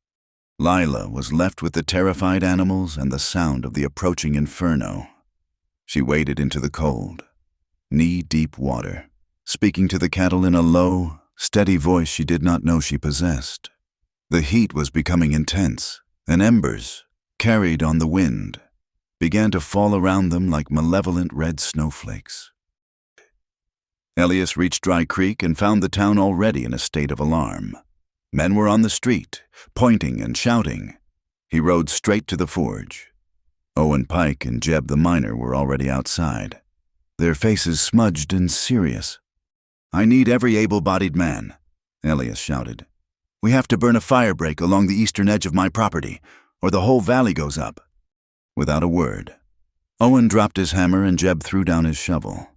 Lila was left with the terrified animals and the sound of the approaching inferno. She waded into the cold, knee-deep water, speaking to the cattle in a low, steady voice she did not know she possessed. The heat was becoming intense, and embers, carried on the wind, began to fall around them like malevolent red snowflakes. Elias reached Dry Creek and found the town already in a state of alarm. Men were on the street, pointing and shouting. He rode straight to the forge. Owen Pike and Jeb the miner were already outside, their faces smudged and serious. "I need every able-bodied man," Elias shouted. "We have to burn a fire break along the eastern edge of my property, or the whole valley goes up." Without a word, Owen dropped his hammer and Jeb threw down his shovel.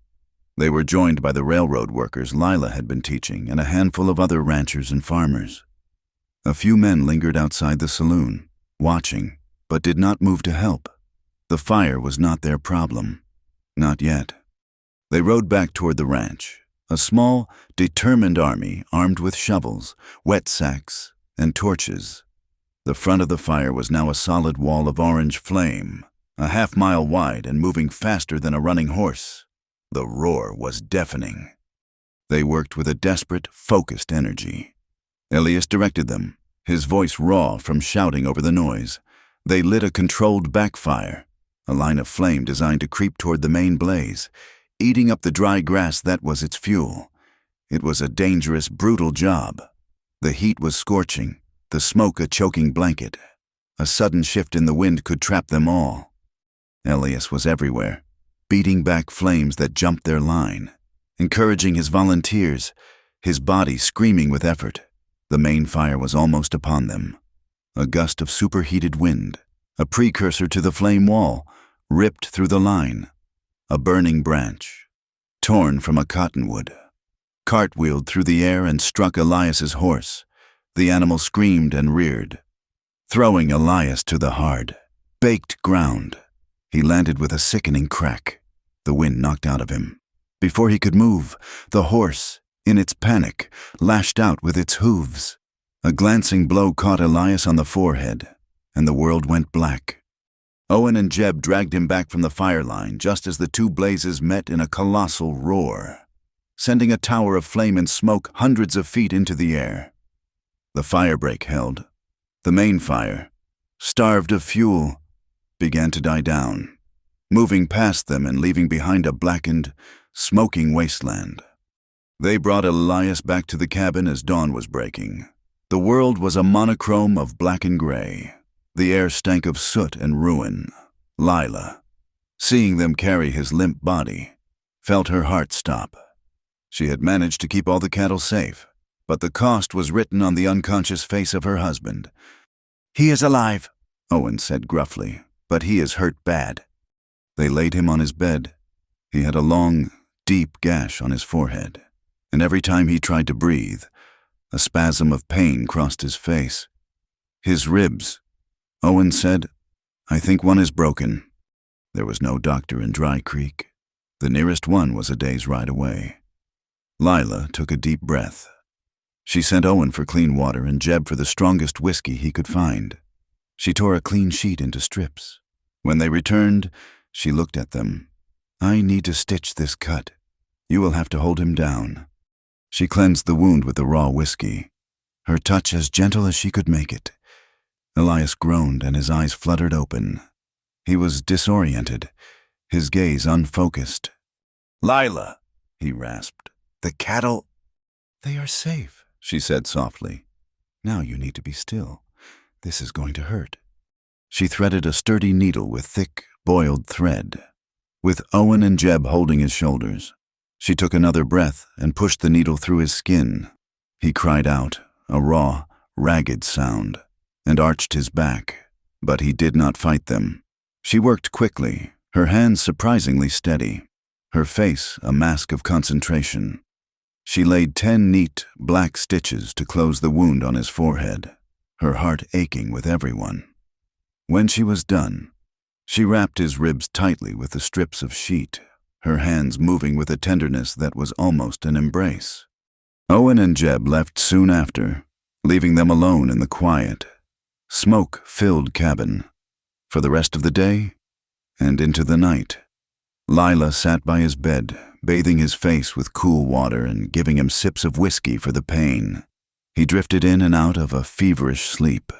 They were joined by the railroad workers Lila had been teaching and a handful of other ranchers and farmers. A few men lingered outside the saloon, watching, but did not move to help. The fire was not their problem. Not yet. They rode back toward the ranch, a small, determined army armed with shovels, wet sacks, and torches. The front of the fire was now a solid wall of orange flame, a half-mile wide and moving faster than a running horse. The roar was deafening. They worked with a desperate, focused energy. Elias directed them, his voice raw from shouting over the noise. They lit a controlled backfire, a line of flame designed to creep toward the main blaze, eating up the dry grass that was its fuel. It was a dangerous, brutal job. The heat was scorching, the smoke a choking blanket. A sudden shift in the wind could trap them all. Elias was everywhere, beating back flames that jumped their line, encouraging his volunteers, his body screaming with effort. The main fire was almost upon them. A gust of superheated wind, a precursor to the flame wall, ripped through the line. A burning branch, torn from a cottonwood, cartwheeled through the air and struck Elias's horse. The animal screamed and reared, throwing Elias to the hard, baked ground. He landed with a sickening crack. The wind knocked out of him. Before he could move, the horse, in its panic, lashed out with its hooves. A glancing blow caught Elias on the forehead, and the world went black. Owen and Jeb dragged him back from the fire line just as the two blazes met in a colossal roar, sending a tower of flame and smoke hundreds of feet into the air. The firebreak held. The main fire, starved of fuel, began to die down, moving past them and leaving behind a blackened, smoking wasteland. They brought Elias back to the cabin as dawn was breaking. The world was a monochrome of black and gray. The air stank of soot and ruin. Lila, seeing them carry his limp body, felt her heart stop. She had managed to keep all the cattle safe, but the cost was written on the unconscious face of her husband. "He is alive," Owen said gruffly, "but he is hurt bad." They laid him on his bed. He had a long, deep gash on his forehead, and every time he tried to breathe, a spasm of pain crossed his face. His ribs, Owen said, "I think one is broken." There was no doctor in Dry Creek. The nearest one was a day's ride away. Lila took a deep breath. She sent Owen for clean water and Jeb for the strongest whiskey he could find. She tore a clean sheet into strips. When they returned, she looked at them. "I need to stitch this cut. You will have to hold him down." She cleansed the wound with the raw whiskey, her touch as gentle as she could make it. Elias groaned and his eyes fluttered open. He was disoriented, his gaze unfocused. "Lila," he rasped, "the cattle—" "They are safe," she said softly. "Now you need to be still. This is going to hurt." She threaded a sturdy needle with thick, boiled thread. With Owen and Jeb holding his shoulders, she took another breath and pushed the needle through his skin. He cried out, a raw, ragged sound, and arched his back, but he did not fight them. She worked quickly, her hands surprisingly steady, her face a mask of concentration. She laid 10 neat, black stitches to close the wound on his forehead, her heart aching with every one. When she was done, she wrapped his ribs tightly with the strips of sheet, her hands moving with a tenderness that was almost an embrace. Owen and Jeb left soon after, leaving them alone in the quiet, smoke-filled cabin. For the rest of the day and into the night, Lila sat by his bed, bathing his face with cool water and giving him sips of whiskey for the pain. He drifted in and out of a feverish sleep.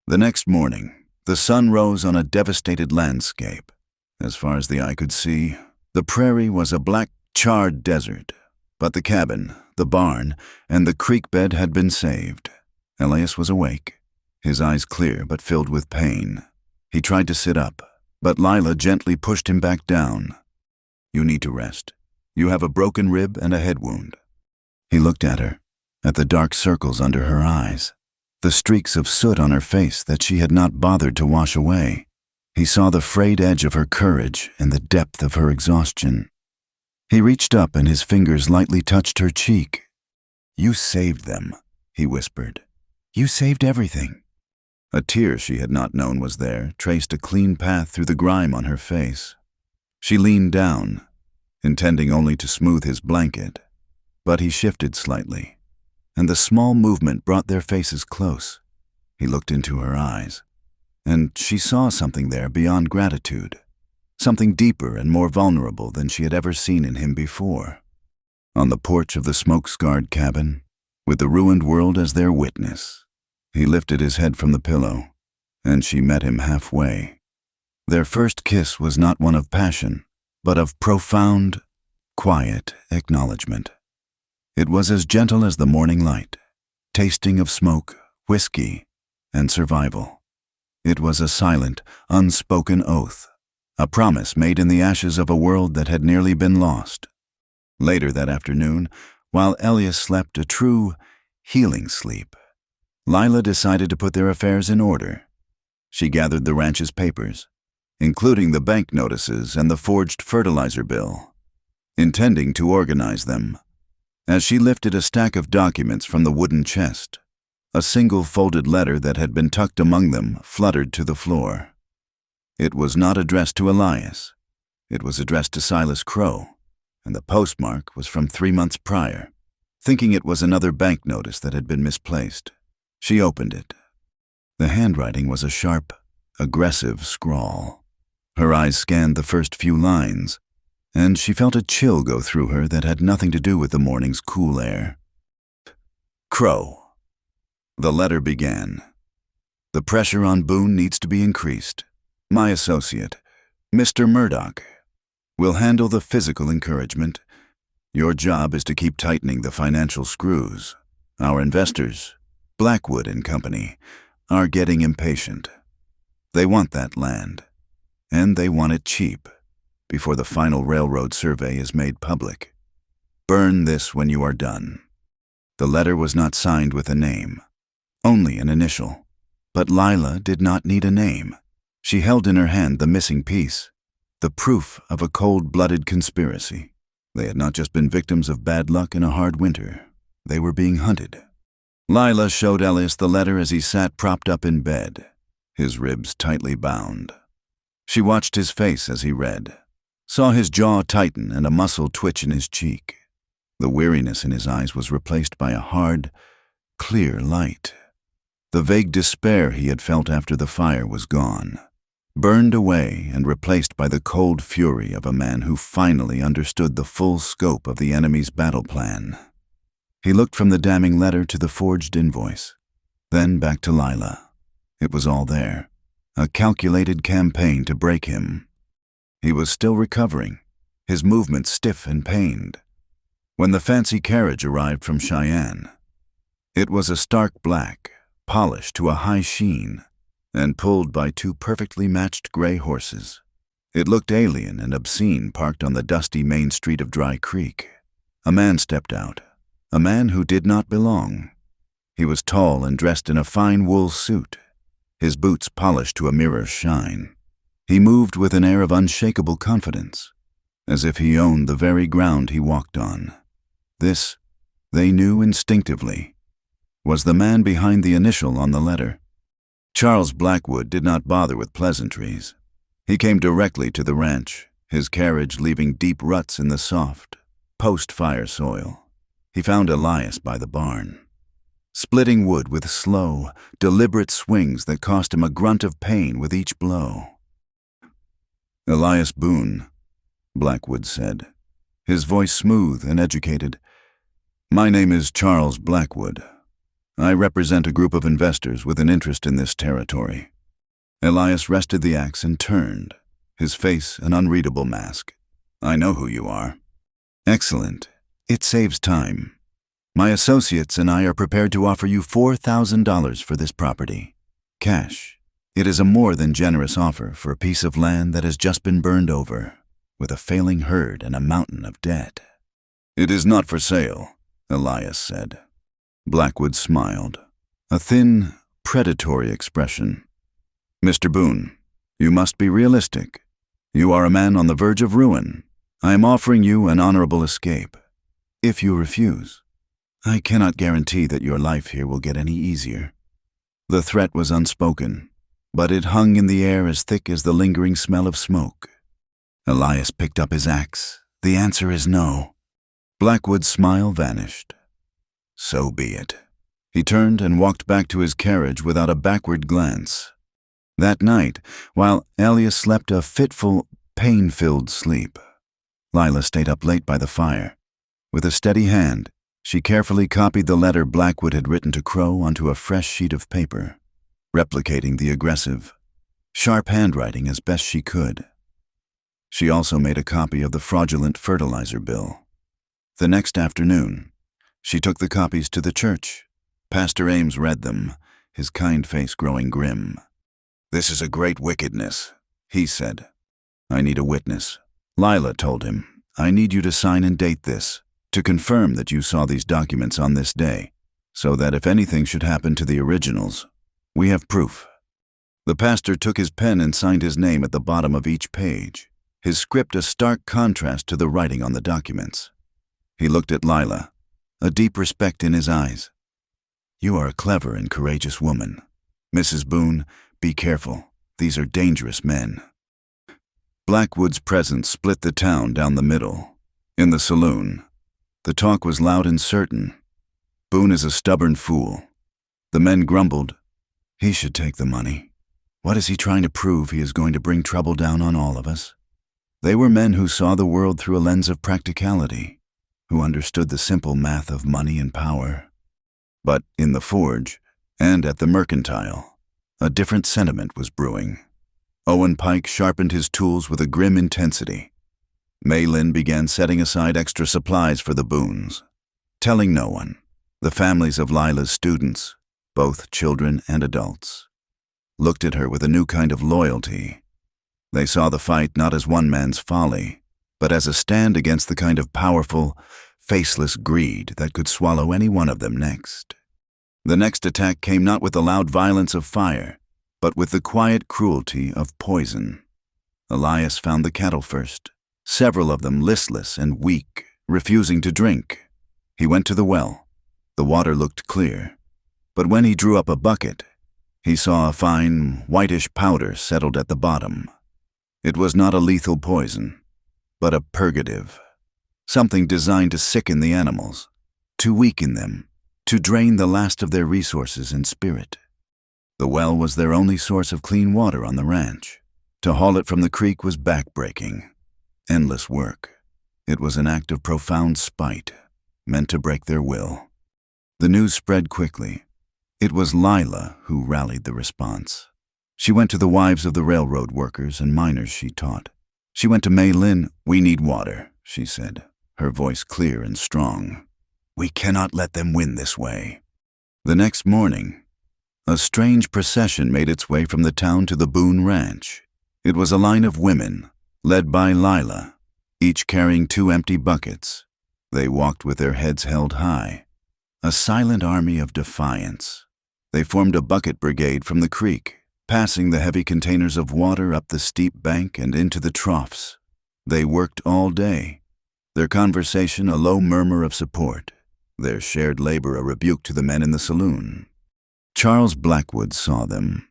The next morning, the sun rose on a devastated landscape. As far as the eye could see, the prairie was a black, charred desert, but the cabin, the barn, and the creek bed had been saved. Elias was awake, his eyes clear but filled with pain. He tried to sit up, but Lila gently pushed him back down. "You need to rest. You have a broken rib and a head wound." He looked at her, at the dark circles under her eyes, the streaks of soot on her face that she had not bothered to wash away. He saw the frayed edge of her courage and the depth of her exhaustion. He reached up and his fingers lightly touched her cheek. "You saved them," he whispered. "You saved everything." A tear she had not known was there traced a clean path through the grime on her face. She leaned down, intending only to smooth his blanket, but he shifted slightly, and the small movement brought their faces close. He looked into her eyes, and she saw something there beyond gratitude, something deeper and more vulnerable than she had ever seen in him before. On the porch of the smoke-scarred cabin, with the ruined world as their witness, he lifted his head from the pillow, and she met him halfway. Their first kiss was not one of passion, but of profound, quiet acknowledgement. It was as gentle as the morning light, tasting of smoke, whiskey, and survival. It was a silent, unspoken oath, a promise made in the ashes of a world that had nearly been lost. Later that afternoon, while Elias slept a true, healing sleep, Lila decided to put their affairs in order. She gathered the ranch's papers, including the bank notices and the forged fertilizer bill, intending to organize them. As she lifted a stack of documents from the wooden chest, a single folded letter that had been tucked among them fluttered to the floor. It was not addressed to Elias. It was addressed to Silas Crow, and the postmark was from 3 months prior. Thinking it was another bank notice that had been misplaced, she opened it. The handwriting was a sharp, aggressive scrawl. Her eyes scanned the first few lines, and she felt a chill go through her that had nothing to do with the morning's cool air. Crow. The letter began. "The pressure on Boone needs to be increased. My associate, Mr. Murdoch, will handle the physical encouragement. Your job is to keep tightening the financial screws. Our investors, Blackwood and Company, are getting impatient. They want that land, and they want it cheap, before the final railroad survey is made public. Burn this when you are done." The letter was not signed with a name, only an initial. But Lila did not need a name. She held in her hand the missing piece, the proof of a cold-blooded conspiracy. They had not just been victims of bad luck in a hard winter. They were being hunted. Lila showed Elias the letter as he sat propped up in bed, his ribs tightly bound. She watched his face as he read, saw his jaw tighten and a muscle twitch in his cheek. The weariness in his eyes was replaced by a hard, clear light. The vague despair he had felt after the fire was gone, burned away and replaced by the cold fury of a man who finally understood the full scope of the enemy's battle plan. He looked from the damning letter to the forged invoice, then back to Lila. It was all there, a calculated campaign to break him. He was still recovering, his movements stiff and pained, when the fancy carriage arrived from Cheyenne. It was a stark black, polished to a high sheen, and pulled by two perfectly matched gray horses. It looked alien and obscene, parked on the dusty main street of Dry Creek. A man stepped out, a man who did not belong. He was tall and dressed in a fine wool suit, his boots polished to a mirror's shine. He moved with an air of unshakable confidence, as if he owned the very ground he walked on. This, they knew instinctively, was the man behind the initial on the letter. Charles Blackwood did not bother with pleasantries. He came directly to the ranch, his carriage leaving deep ruts in the soft, post-fire soil. He found Elias by the barn, splitting wood with slow, deliberate swings that cost him a grunt of pain with each blow. "Elias Boone," Blackwood said, his voice smooth and educated. "My name is Charles Blackwood. I represent a group of investors with an interest in this territory." Elias rested the axe and turned, his face an unreadable mask. "I know who you are." "Excellent. It saves time. My associates and I are prepared to offer you $4,000 for this property. Cash. It is a more than generous offer for a piece of land that has just been burned over, with a failing herd and a mountain of debt." "It is not for sale," Elias said. Blackwood smiled, a thin, predatory expression. "Mr. Boone, you must be realistic. You are a man on the verge of ruin. I am offering you an honorable escape. If you refuse, I cannot guarantee that your life here will get any easier." The threat was unspoken, but it hung in the air as thick as the lingering smell of smoke. Elias picked up his axe. "The answer is no." Blackwood's smile vanished. "So be it." He turned and walked back to his carriage without a backward glance. That night, while Elias slept a fitful, pain-filled sleep, Lila stayed up late by the fire. With a steady hand, she carefully copied the letter Blackwood had written to Crow onto a fresh sheet of paper, replicating the aggressive, sharp handwriting as best she could. She also made a copy of the fraudulent fertilizer bill. The next afternoon, she took the copies to the church. Pastor Ames read them, his kind face growing grim. "This is a great wickedness," he said. "I need a witness." Lila told him, "I need you to sign and date this, to confirm that you saw these documents on this day, so that if anything should happen to the originals, we have proof." The pastor took his pen and signed his name at the bottom of each page, his script a stark contrast to the writing on the documents. He looked at Lila, a deep respect in his eyes. "You are a clever and courageous woman. Mrs. Boone, be careful. These are dangerous men." Blackwood's presence split the town down the middle. In the saloon, the talk was loud and certain. "Boone is a stubborn fool." The men grumbled. "He should take the money. What is he trying to prove? He is going to bring trouble down on all of us." They were men who saw the world through a lens of practicality, who understood the simple math of money and power. But in the forge, and at the mercantile, a different sentiment was brewing. Owen Pike sharpened his tools with a grim intensity. May Lynn began setting aside extra supplies for the Boones, telling no one, the families of Lila's students, both children and adults, looked at her with a new kind of loyalty. They saw the fight not as one man's folly, but as a stand against the kind of powerful, faceless greed that could swallow any one of them next. The next attack came not with the loud violence of fire, but with the quiet cruelty of poison. Elias found the cattle first, several of them listless and weak, refusing to drink. He went to the well. The water looked clear, but when he drew up a bucket, he saw a fine, whitish powder settled at the bottom. It was not a lethal poison, but a purgative. something designed to sicken the animals, to weaken them, to drain the last of their resources and spirit. The well was their only source of clean water on the ranch. To haul it from the creek was back-breaking. Endless work. It was an act of profound spite, meant to break their will. The news spread quickly. It was Lila who rallied the response. She went to the wives of the railroad workers and miners she taught. She went to Mei Lin. "We need water," she said, her voice clear and strong. "We cannot let them win this way." The next morning, a strange procession made its way from the town to the Boone Ranch. It was a line of women, led by Lila, each carrying 2 empty buckets. They walked with their heads held high, a silent army of defiance. They formed a bucket brigade from the creek, passing the heavy containers of water up the steep bank and into the troughs. They worked all day, their conversation a low murmur of support, their shared labor a rebuke to the men in the saloon. Charles Blackwood saw them.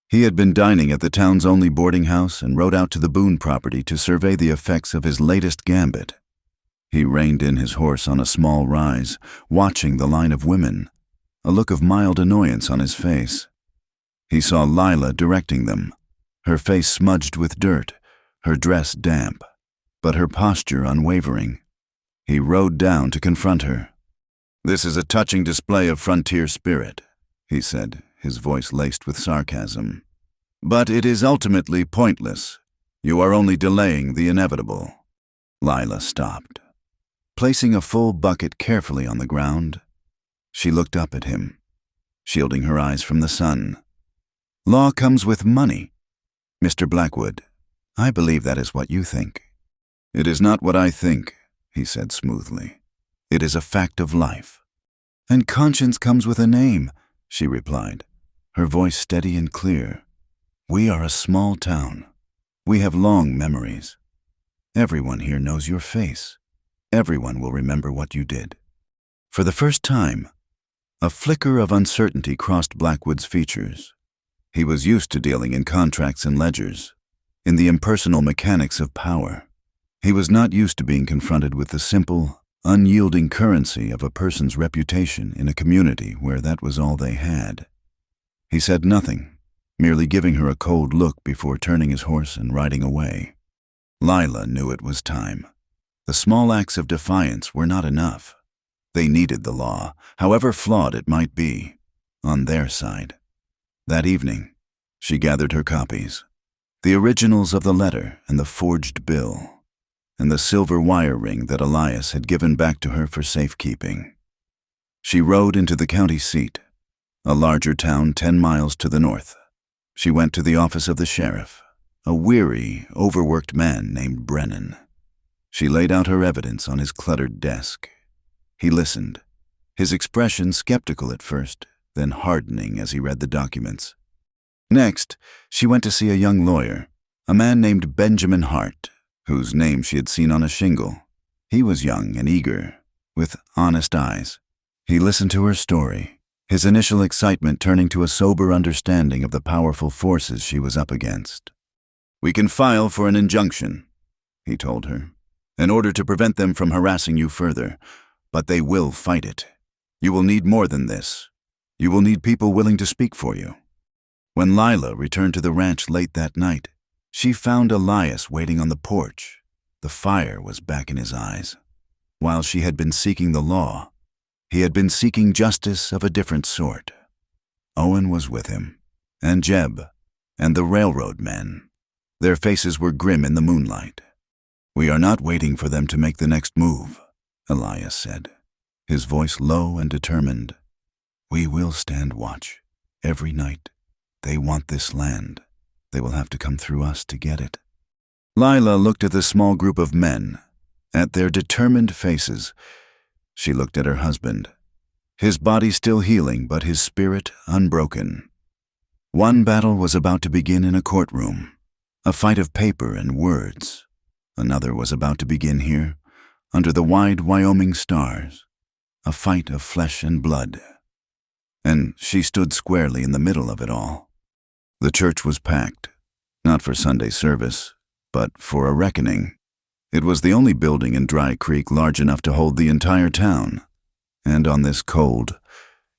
He had been dining at the town's only boarding house and rode out to the Boone property to survey the effects of his latest gambit. He reined in his horse on a small rise, watching the line of women, a look of mild annoyance on his face. He saw Lila directing them, her face smudged with dirt, her dress damp, but her posture unwavering. He rode down to confront her. "This is a touching display of frontier spirit," he said, his voice laced with sarcasm. "But it is ultimately pointless. You are only delaying the inevitable." Lila stopped. Placing a full bucket carefully on the ground, she looked up at him, shielding her eyes from the sun. "Law comes with money. Mr. Blackwood, I believe that is what you think." "It is not what I think," he said smoothly. "It is a fact of life." "And conscience comes with a name," she replied, her voice steady and clear. "We are a small town. We have long memories. Everyone here knows your face. Everyone will remember what you did." For the first time, a flicker of uncertainty crossed Blackwood's features. He was used to dealing in contracts and ledgers, in the impersonal mechanics of power. He was not used to being confronted with the simple, unyielding currency of a person's reputation in a community where that was all they had. He said nothing, merely giving her a cold look before turning his horse and riding away. Lila knew it was time. The small acts of defiance were not enough. They needed the law, however flawed it might be, on their side. That evening, she gathered her copies, the originals of the letter and the forged bill, and the silver wire ring that Elias had given back to her for safekeeping. She rode into the county seat, a larger town 10 miles to the north. She went to the office of the sheriff, a weary, overworked man named Brennan. She laid out her evidence on his cluttered desk. He listened, his expression skeptical at first, then hardening as he read the documents. Next, she went to see a young lawyer, a man named Benjamin Hart, whose name she had seen on a shingle. He was young and eager, with honest eyes. He listened to her story, his initial excitement turning to a sober understanding of the powerful forces she was up against. "We can file for an injunction," he told her, "in order to prevent them from harassing you further, but they will fight it. You will need more than this. You will need people willing to speak for you." When Lila returned to the ranch late that night, she found Elias waiting on the porch. The fire was back in his eyes. While she had been seeking the law, he had been seeking justice of a different sort. Owen was with him, and Jeb, and the railroad men. Their faces were grim in the moonlight. "We are not waiting for them to make the next move," Elias said, his voice low and determined. "We will stand watch, every night. They want this land. They will have to come through us to get it." Lila looked at the small group of men, at their determined faces. She looked at her husband, his body still healing but his spirit unbroken. One battle was about to begin in a courtroom, a fight of paper and words. Another was about to begin here, under the wide Wyoming stars, a fight of flesh and blood. And she stood squarely in the middle of it all. The church was packed, not for Sunday service, but for a reckoning. It was the only building in Dry Creek large enough to hold the entire town, and on this cold,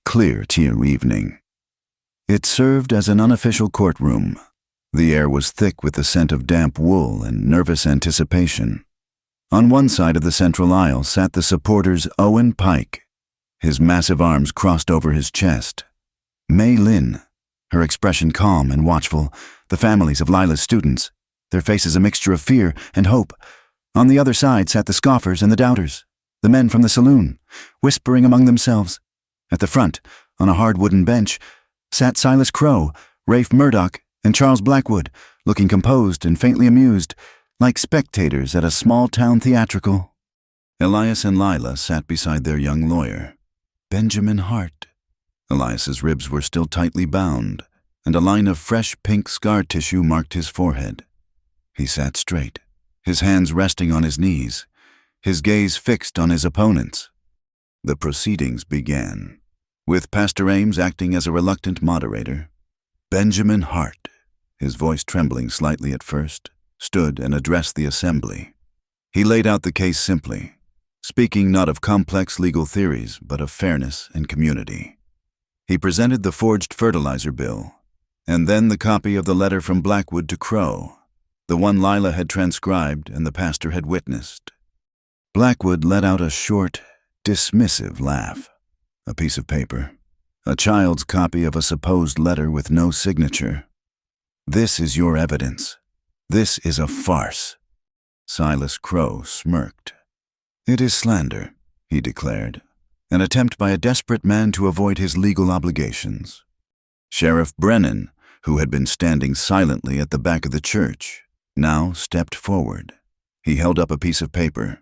clear-tier evening. It served as an unofficial courtroom. The air was thick with the scent of damp wool and nervous anticipation. On one side of the central aisle sat the supporters Owen Pike, his massive arms crossed over his chest. May Lynn, her expression calm and watchful, the families of Lila's students, their faces a mixture of fear and hope. On the other side sat the scoffers and the doubters, the men from the saloon, whispering among themselves. At the front, on a hard wooden bench, sat Silas Crow, Rafe Murdoch, and Charles Blackwood, looking composed and faintly amused, like spectators at a small-town theatrical. Elias and Lila sat beside their young lawyer, Benjamin Hart. Elias's ribs were still tightly bound, and a line of fresh pink scar tissue marked his forehead. He sat straight, his hands resting on his knees, his gaze fixed on his opponents. The proceedings began, with Pastor Ames acting as a reluctant moderator. Benjamin Hart, his voice trembling slightly at first, stood and addressed the assembly. He laid out the case simply, speaking not of complex legal theories, but of fairness and community. He presented the forged fertilizer bill, and then the copy of the letter from Blackwood to Crow, the one Lila had transcribed and the pastor had witnessed. Blackwood let out a short, dismissive laugh. A piece of paper, a child's copy of a supposed letter with no signature. This is your evidence. This is a farce. Silas Crow smirked. It is slander, he declared, an attempt by a desperate man to avoid his legal obligations. Sheriff Brennan, who had been standing silently at the back of the church, now stepped forward. He held up a piece of paper.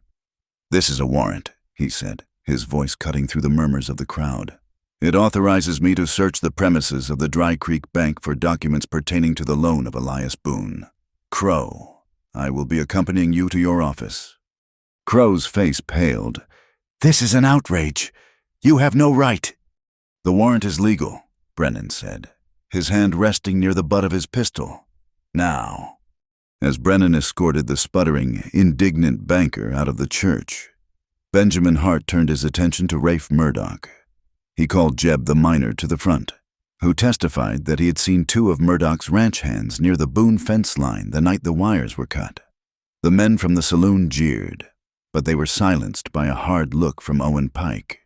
This is a warrant, he said, his voice cutting through the murmurs of the crowd. It authorizes me to search the premises of the Dry Creek Bank for documents pertaining to the loan of Elias Boone. Crow, I will be accompanying you to your office. Crow's face paled. This is an outrage. You have no right. The warrant is legal, Brennan said, his hand resting near the butt of his pistol. Now. As Brennan escorted the sputtering, indignant banker out of the church, Benjamin Hart turned his attention to Rafe Murdoch. He called Jeb the miner to the front, who testified that he had seen two of Murdoch's ranch hands near the Boone fence line the night the wires were cut. The men from the saloon jeered, but they were silenced by a hard look from Owen Pike.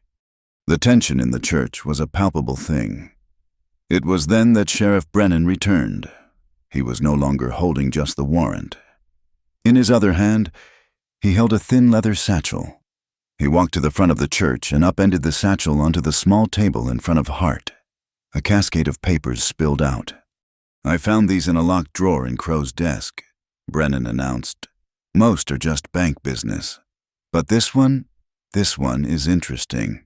The tension in the church was a palpable thing. It was then that Sheriff Brennan returned. He was no longer holding just the warrant. In his other hand, he held a thin leather satchel. He walked to the front of the church and upended the satchel onto the small table in front of Hart. A cascade of papers spilled out. I found these in a locked drawer in Crow's desk, Brennan announced. Most are just bank business. But this one is interesting.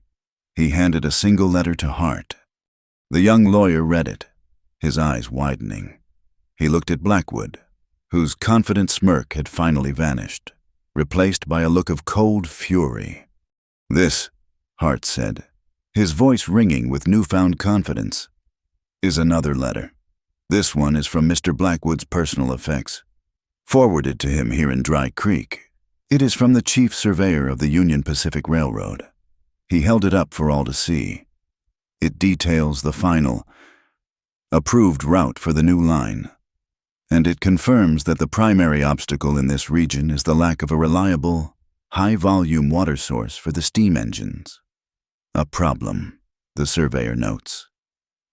He handed a single letter to Hart. The young lawyer read it, his eyes widening. He looked at Blackwood, whose confident smirk had finally vanished, replaced by a look of cold fury. This, Hart said, his voice ringing with newfound confidence, is another letter. This one is from Mr. Blackwood's personal effects, forwarded to him here in Dry Creek. It is from the chief surveyor of the Union Pacific Railroad. He held it up for all to see. It details the final, approved route for the new line, and it confirms that the primary obstacle in this region is the lack of a reliable, high-volume water source for the steam engines. A problem, the surveyor notes,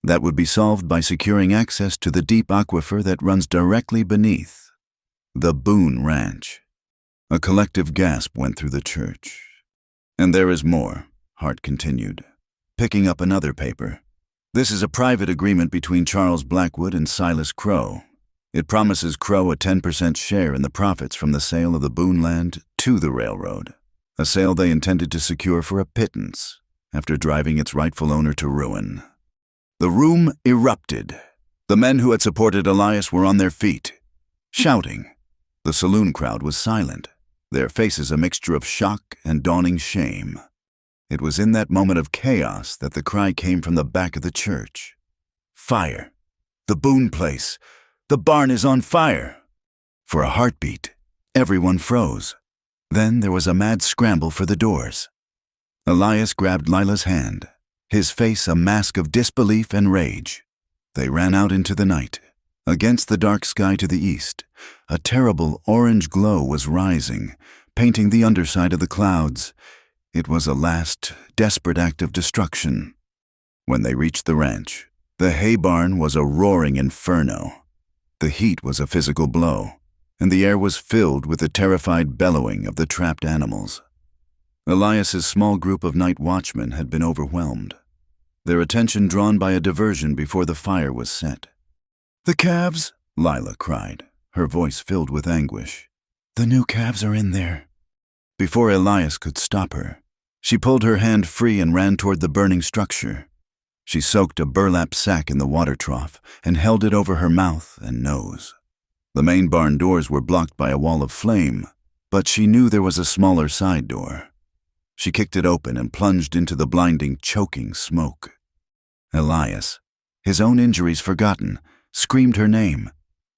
that would be solved by securing access to the deep aquifer that runs directly beneath the Boone Ranch. A collective gasp went through the church. And there is more, Hart continued, picking up another paper. This is a private agreement between Charles Blackwood and Silas Crow. It promises Crow a 10% share in the profits from the sale of the Boone land to the railroad, a sale they intended to secure for a pittance after driving its rightful owner to ruin. The room erupted. The men who had supported Elias were on their feet, shouting. The saloon crowd was silent, their faces a mixture of shock and dawning shame. It was in that moment of chaos that the cry came from the back of the church. Fire! The Boone place! The barn is on fire! For a heartbeat, everyone froze. Then there was a mad scramble for the doors. Elias grabbed Lila's hand, his face a mask of disbelief and rage. They ran out into the night. Against the dark sky to the east, a terrible orange glow was rising, painting the underside of the clouds. It was a last, desperate act of destruction. When they reached the ranch, the hay barn was a roaring inferno. The heat was a physical blow, and the air was filled with the terrified bellowing of the trapped animals. Elias's small group of night watchmen had been overwhelmed, their attention drawn by a diversion before the fire was set. "The calves!" Lila cried, her voice filled with anguish. "The new calves are in there." Before Elias could stop her, she pulled her hand free and ran toward the burning structure. She soaked a burlap sack in the water trough and held it over her mouth and nose. The main barn doors were blocked by a wall of flame, but she knew there was a smaller side door. She kicked it open and plunged into the blinding, choking smoke. Elias, his own injuries forgotten, screamed her name.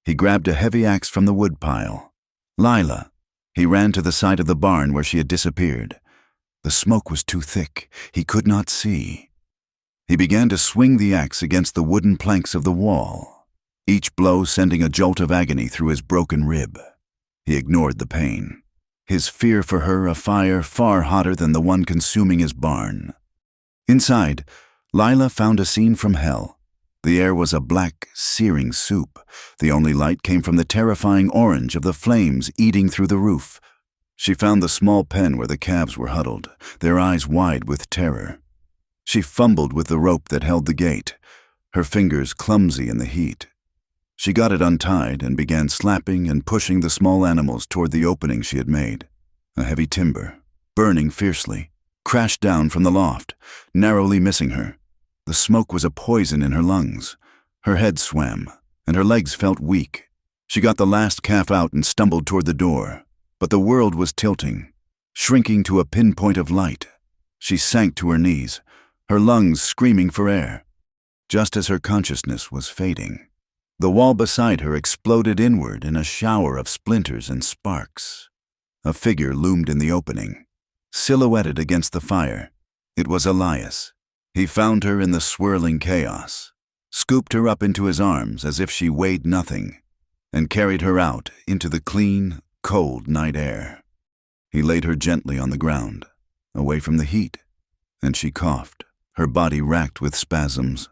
He grabbed a heavy axe from the woodpile. "Lila!" He ran to the side of the barn where she had disappeared. The smoke was too thick. He could not see. He began to swing the axe against the wooden planks of the wall, each blow sending a jolt of agony through his broken rib. He ignored the pain, his fear for her a fire far hotter than the one consuming his barn. Inside, Lila found a scene from hell. The air was a black, searing soup. The only light came from the terrifying orange of the flames eating through the roof. She found the small pen where the calves were huddled, their eyes wide with terror. She fumbled with the rope that held the gate, her fingers clumsy in the heat. She got it untied and began slapping and pushing the small animals toward the opening she had made. A heavy timber, burning fiercely, crashed down from the loft, narrowly missing her. The smoke was a poison in her lungs. Her head swam, and her legs felt weak. She got the last calf out and stumbled toward the door, but the world was tilting, shrinking to a pinpoint of light. She sank to her knees, her lungs screaming for air. Just as her consciousness was fading, the wall beside her exploded inward in a shower of splinters and sparks. A figure loomed in the opening, silhouetted against the fire. It was Elias. He found her in the swirling chaos, scooped her up into his arms as if she weighed nothing, and carried her out into the clean, cold night air. He laid her gently on the ground, away from the heat, and she coughed, her body racked with spasms,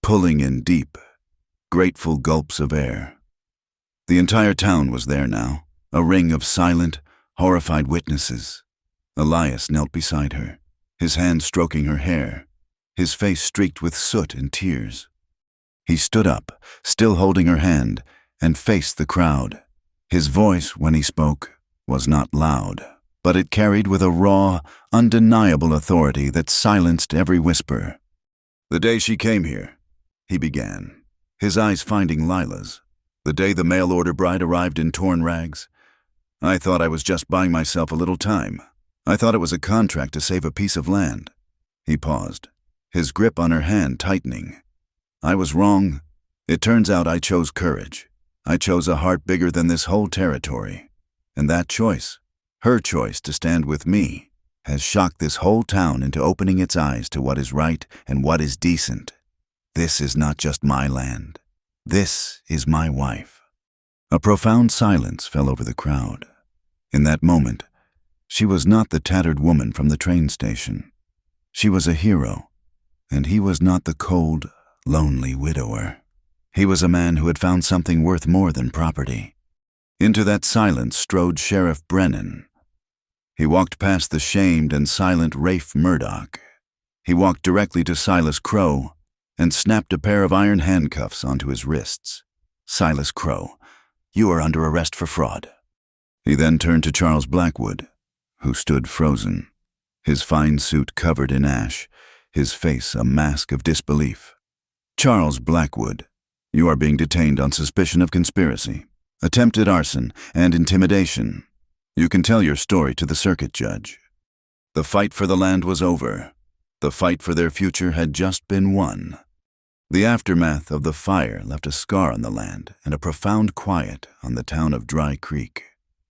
pulling in deep, grateful gulps of air. The entire town was there now, a ring of silent, horrified witnesses. Elias knelt beside her, his hand stroking her hair, his face streaked with soot and tears. He stood up, still holding her hand, and faced the crowd. His voice, when he spoke, was not loud, but it carried with a raw, undeniable authority that silenced every whisper. "The day she came here," he began, his eyes finding Lila's, "the day the mail-order bride arrived in torn rags, I thought I was just buying myself a little time. I thought it was a contract to save a piece of land." He paused, his grip on her hand tightening. "I was wrong. It turns out I chose courage. I chose a heart bigger than this whole territory. And that choice, her choice to stand with me, has shocked this whole town into opening its eyes to what is right and what is decent. This is not just my land. This is my wife." A profound silence fell over the crowd. In that moment, she was not the tattered woman from the train station. She was a hero, and he was not the cold, lonely widower. He was a man who had found something worth more than property. Into that silence strode Sheriff Brennan. He walked past the shamed and silent Rafe Murdoch. He walked directly to Silas Crow and snapped a pair of iron handcuffs onto his wrists. "Silas Crow, you are under arrest for fraud." He then turned to Charles Blackwood, who stood frozen, his fine suit covered in ash, his face a mask of disbelief. "Charles Blackwood, you are being detained on suspicion of conspiracy, attempted arson, and intimidation. You can tell your story to the circuit judge." The fight for the land was over. The fight for their future had just been won. The aftermath of the fire left a scar on the land and a profound quiet on the town of Dry Creek.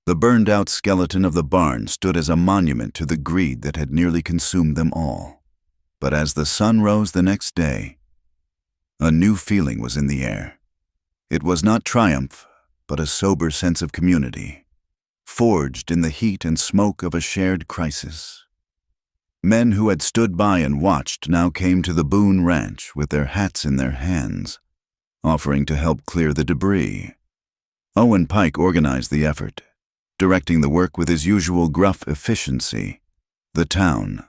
The burned-out skeleton of the barn stood as a monument to the greed that had nearly consumed them all. But as the sun rose the next day, a new feeling was in the air. It was not triumph, but a sober sense of community, forged in the heat and smoke of a shared crisis. Men who had stood by and watched now came to the Boone Ranch with their hats in their hands, offering to help clear the debris. Owen Pike organized the effort, directing the work with his usual gruff efficiency. The town,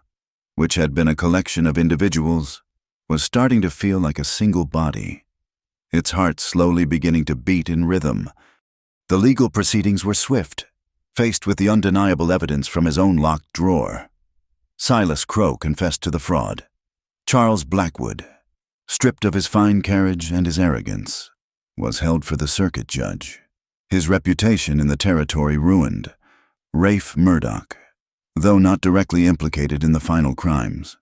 which had been a collection of individuals, was starting to feel like a single body, its heart slowly beginning to beat in rhythm. The legal proceedings were swift, faced with the undeniable evidence from his own locked drawer. Silas Crow confessed to the fraud. Charles Blackwood, stripped of his fine carriage and his arrogance, was held for the circuit judge, his reputation in the territory ruined. Rafe Murdoch, though not directly implicated in the final crimes,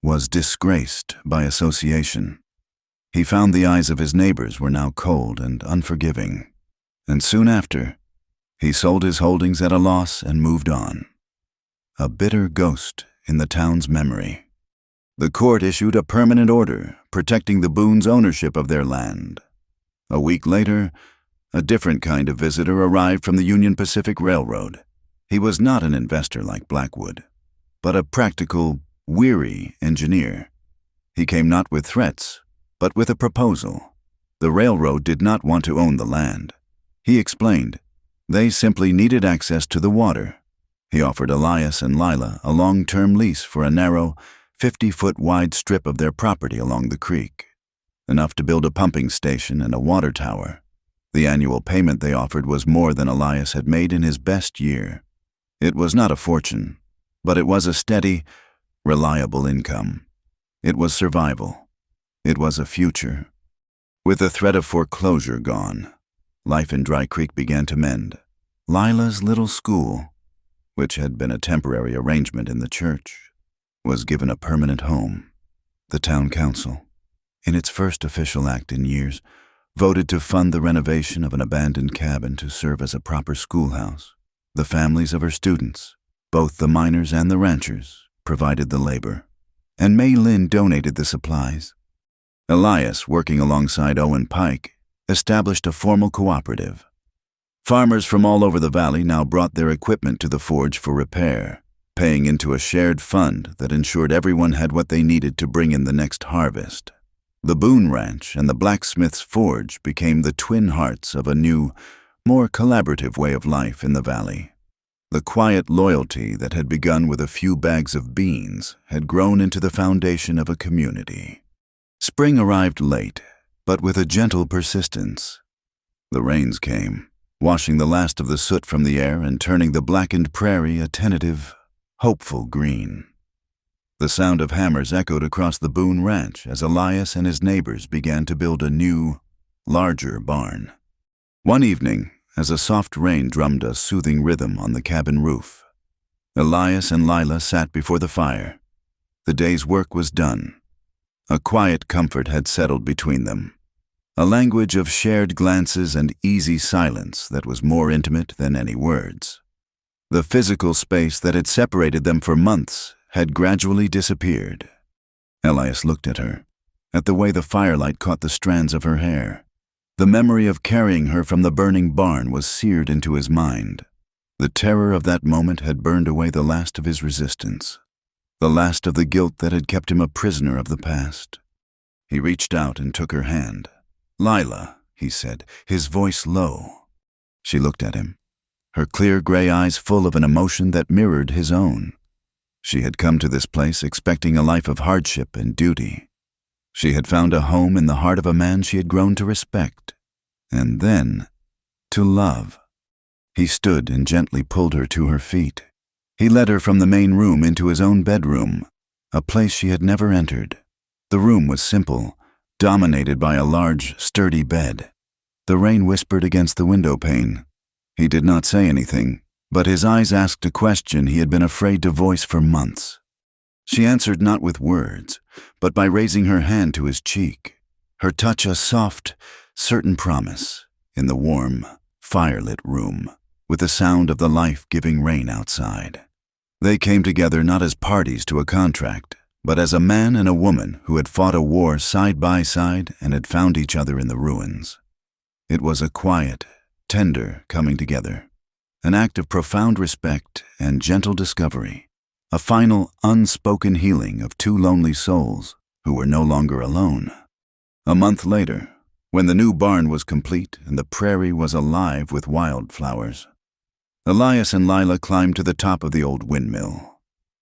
was disgraced by association. He found the eyes of his neighbors were now cold and unforgiving, and soon after, he sold his holdings at a loss and moved on, a bitter ghost in the town's memory. The court issued a permanent order protecting the Boone's ownership of their land. A week later, a different kind of visitor arrived from the Union Pacific Railroad. He was not an investor like Blackwood, but a practical, weary engineer. He came not with threats, but with a proposal. The railroad did not want to own the land. He explained, they simply needed access to the water. He offered Elias and Lila a long-term lease for a narrow, 50-foot-wide strip of their property along the creek, enough to build a pumping station and a water tower. The annual payment they offered was more than Elias had made in his best year. It was not a fortune, but it was a steady, reliable income. It was survival. It was a future. With the threat of foreclosure gone, life in Dry Creek began to mend. Lila's little school, which had been a temporary arrangement in the church, was given a permanent home. The town council, in its first official act in years, voted to fund the renovation of an abandoned cabin to serve as a proper schoolhouse. The families of her students, both the miners and the ranchers, provided the labor, and May Lynn donated the supplies. Elias, working alongside Owen Pike, established a formal cooperative. Farmers from all over the valley now brought their equipment to the forge for repair, paying into a shared fund that ensured everyone had what they needed to bring in the next harvest. The Boone Ranch and the blacksmith's forge became the twin hearts of a new, more collaborative way of life in the valley. The quiet loyalty that had begun with a few bags of beans had grown into the foundation of a community. Spring arrived late, but with a gentle persistence. The rains came, washing the last of the soot from the air and turning the blackened prairie a tentative, hopeful green. The sound of hammers echoed across the Boone Ranch as Elias and his neighbors began to build a new, larger barn. One evening, as a soft rain drummed a soothing rhythm on the cabin roof, Elias and Lila sat before the fire. The day's work was done. A quiet comfort had settled between them, a language of shared glances and easy silence that was more intimate than any words. The physical space that had separated them for months had gradually disappeared. Elias looked at her, at the way the firelight caught the strands of her hair. The memory of carrying her from the burning barn was seared into his mind. The terror of that moment had burned away the last of his resistance, the last of the guilt that had kept him a prisoner of the past. He reached out and took her hand. "Lila," he said, his voice low. She looked at him, her clear gray eyes full of an emotion that mirrored his own. She had come to this place expecting a life of hardship and duty. She had found a home in the heart of a man she had grown to respect, and then to love. He stood and gently pulled her to her feet. He led her from the main room into his own bedroom, a place she had never entered. The room was simple, dominated by a large, sturdy bed. The rain whispered against the window pane. He did not say anything, but his eyes asked a question he had been afraid to voice for months. She answered not with words, but by raising her hand to his cheek, her touch a soft, certain promise in the warm, firelit room. with the sound of the life-giving rain outside. They came together not as parties to a contract, but as a man and a woman who had fought a war side by side and had found each other in the ruins. It was a quiet, tender coming together, an act of profound respect and gentle discovery, a final unspoken healing of two lonely souls who were no longer alone. A month later, when the new barn was complete and the prairie was alive with wildflowers, Elias and Lila climbed to the top of the old windmill.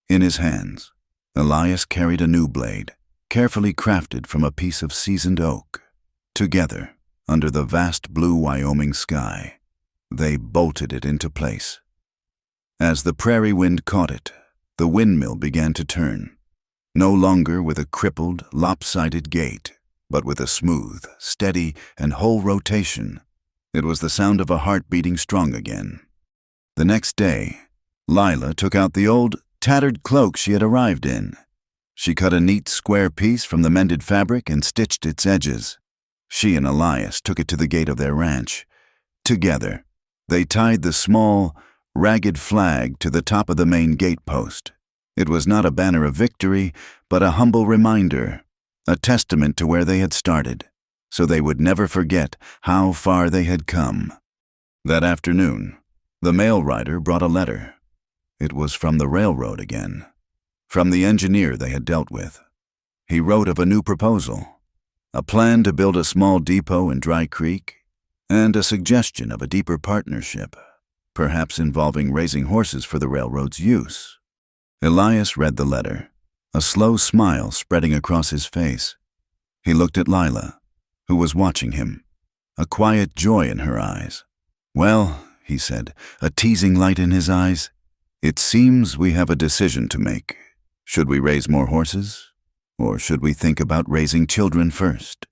In his hands, Elias carried a new blade, carefully crafted from a piece of seasoned oak. Together, under the vast blue Wyoming sky, they bolted it into place. As the prairie wind caught it, the windmill began to turn, no longer with a crippled, lopsided gait, but with a smooth, steady, and whole rotation. It was the sound of a heart beating strong again. The next day, Lila took out the old, tattered cloak she had arrived in. She cut a neat square piece from the mended fabric and stitched its edges. She and Elias took it to the gate of their ranch. Together, they tied the small, ragged flag to the top of the main gate post. It was not a banner of victory, but a humble reminder, a testament to where they had started, so they would never forget how far they had come. That afternoon, the mail rider brought a letter. It was from the railroad again, from the engineer they had dealt with. He wrote of a new proposal, a plan to build a small depot in Dry Creek, and a suggestion of a deeper partnership, perhaps involving raising horses for the railroad's use. Elias read the letter, a slow smile spreading across his face. He looked at Lila, who was watching him, a quiet joy in her eyes. "Well," he said, a teasing light in his eyes, "it seems we have a decision to make. Should we raise more horses, or should we think about raising children first?"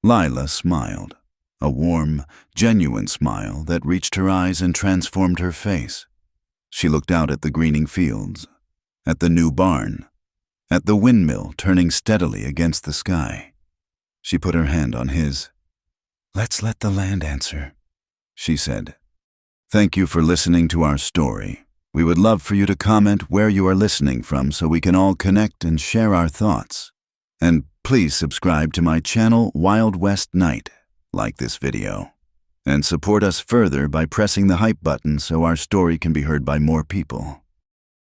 Lila smiled, a warm, genuine smile that reached her eyes and transformed her face. She looked out at the greening fields, at the new barn, at the windmill turning steadily against the sky. She put her hand on his. "Let's let the land answer," she said. Thank you for listening to our story. We would love for you to comment where you are listening from so we can all connect and share our thoughts. And please subscribe to my channel Wild West Night, like this video, and support us further by pressing the hype button so our story can be heard by more people.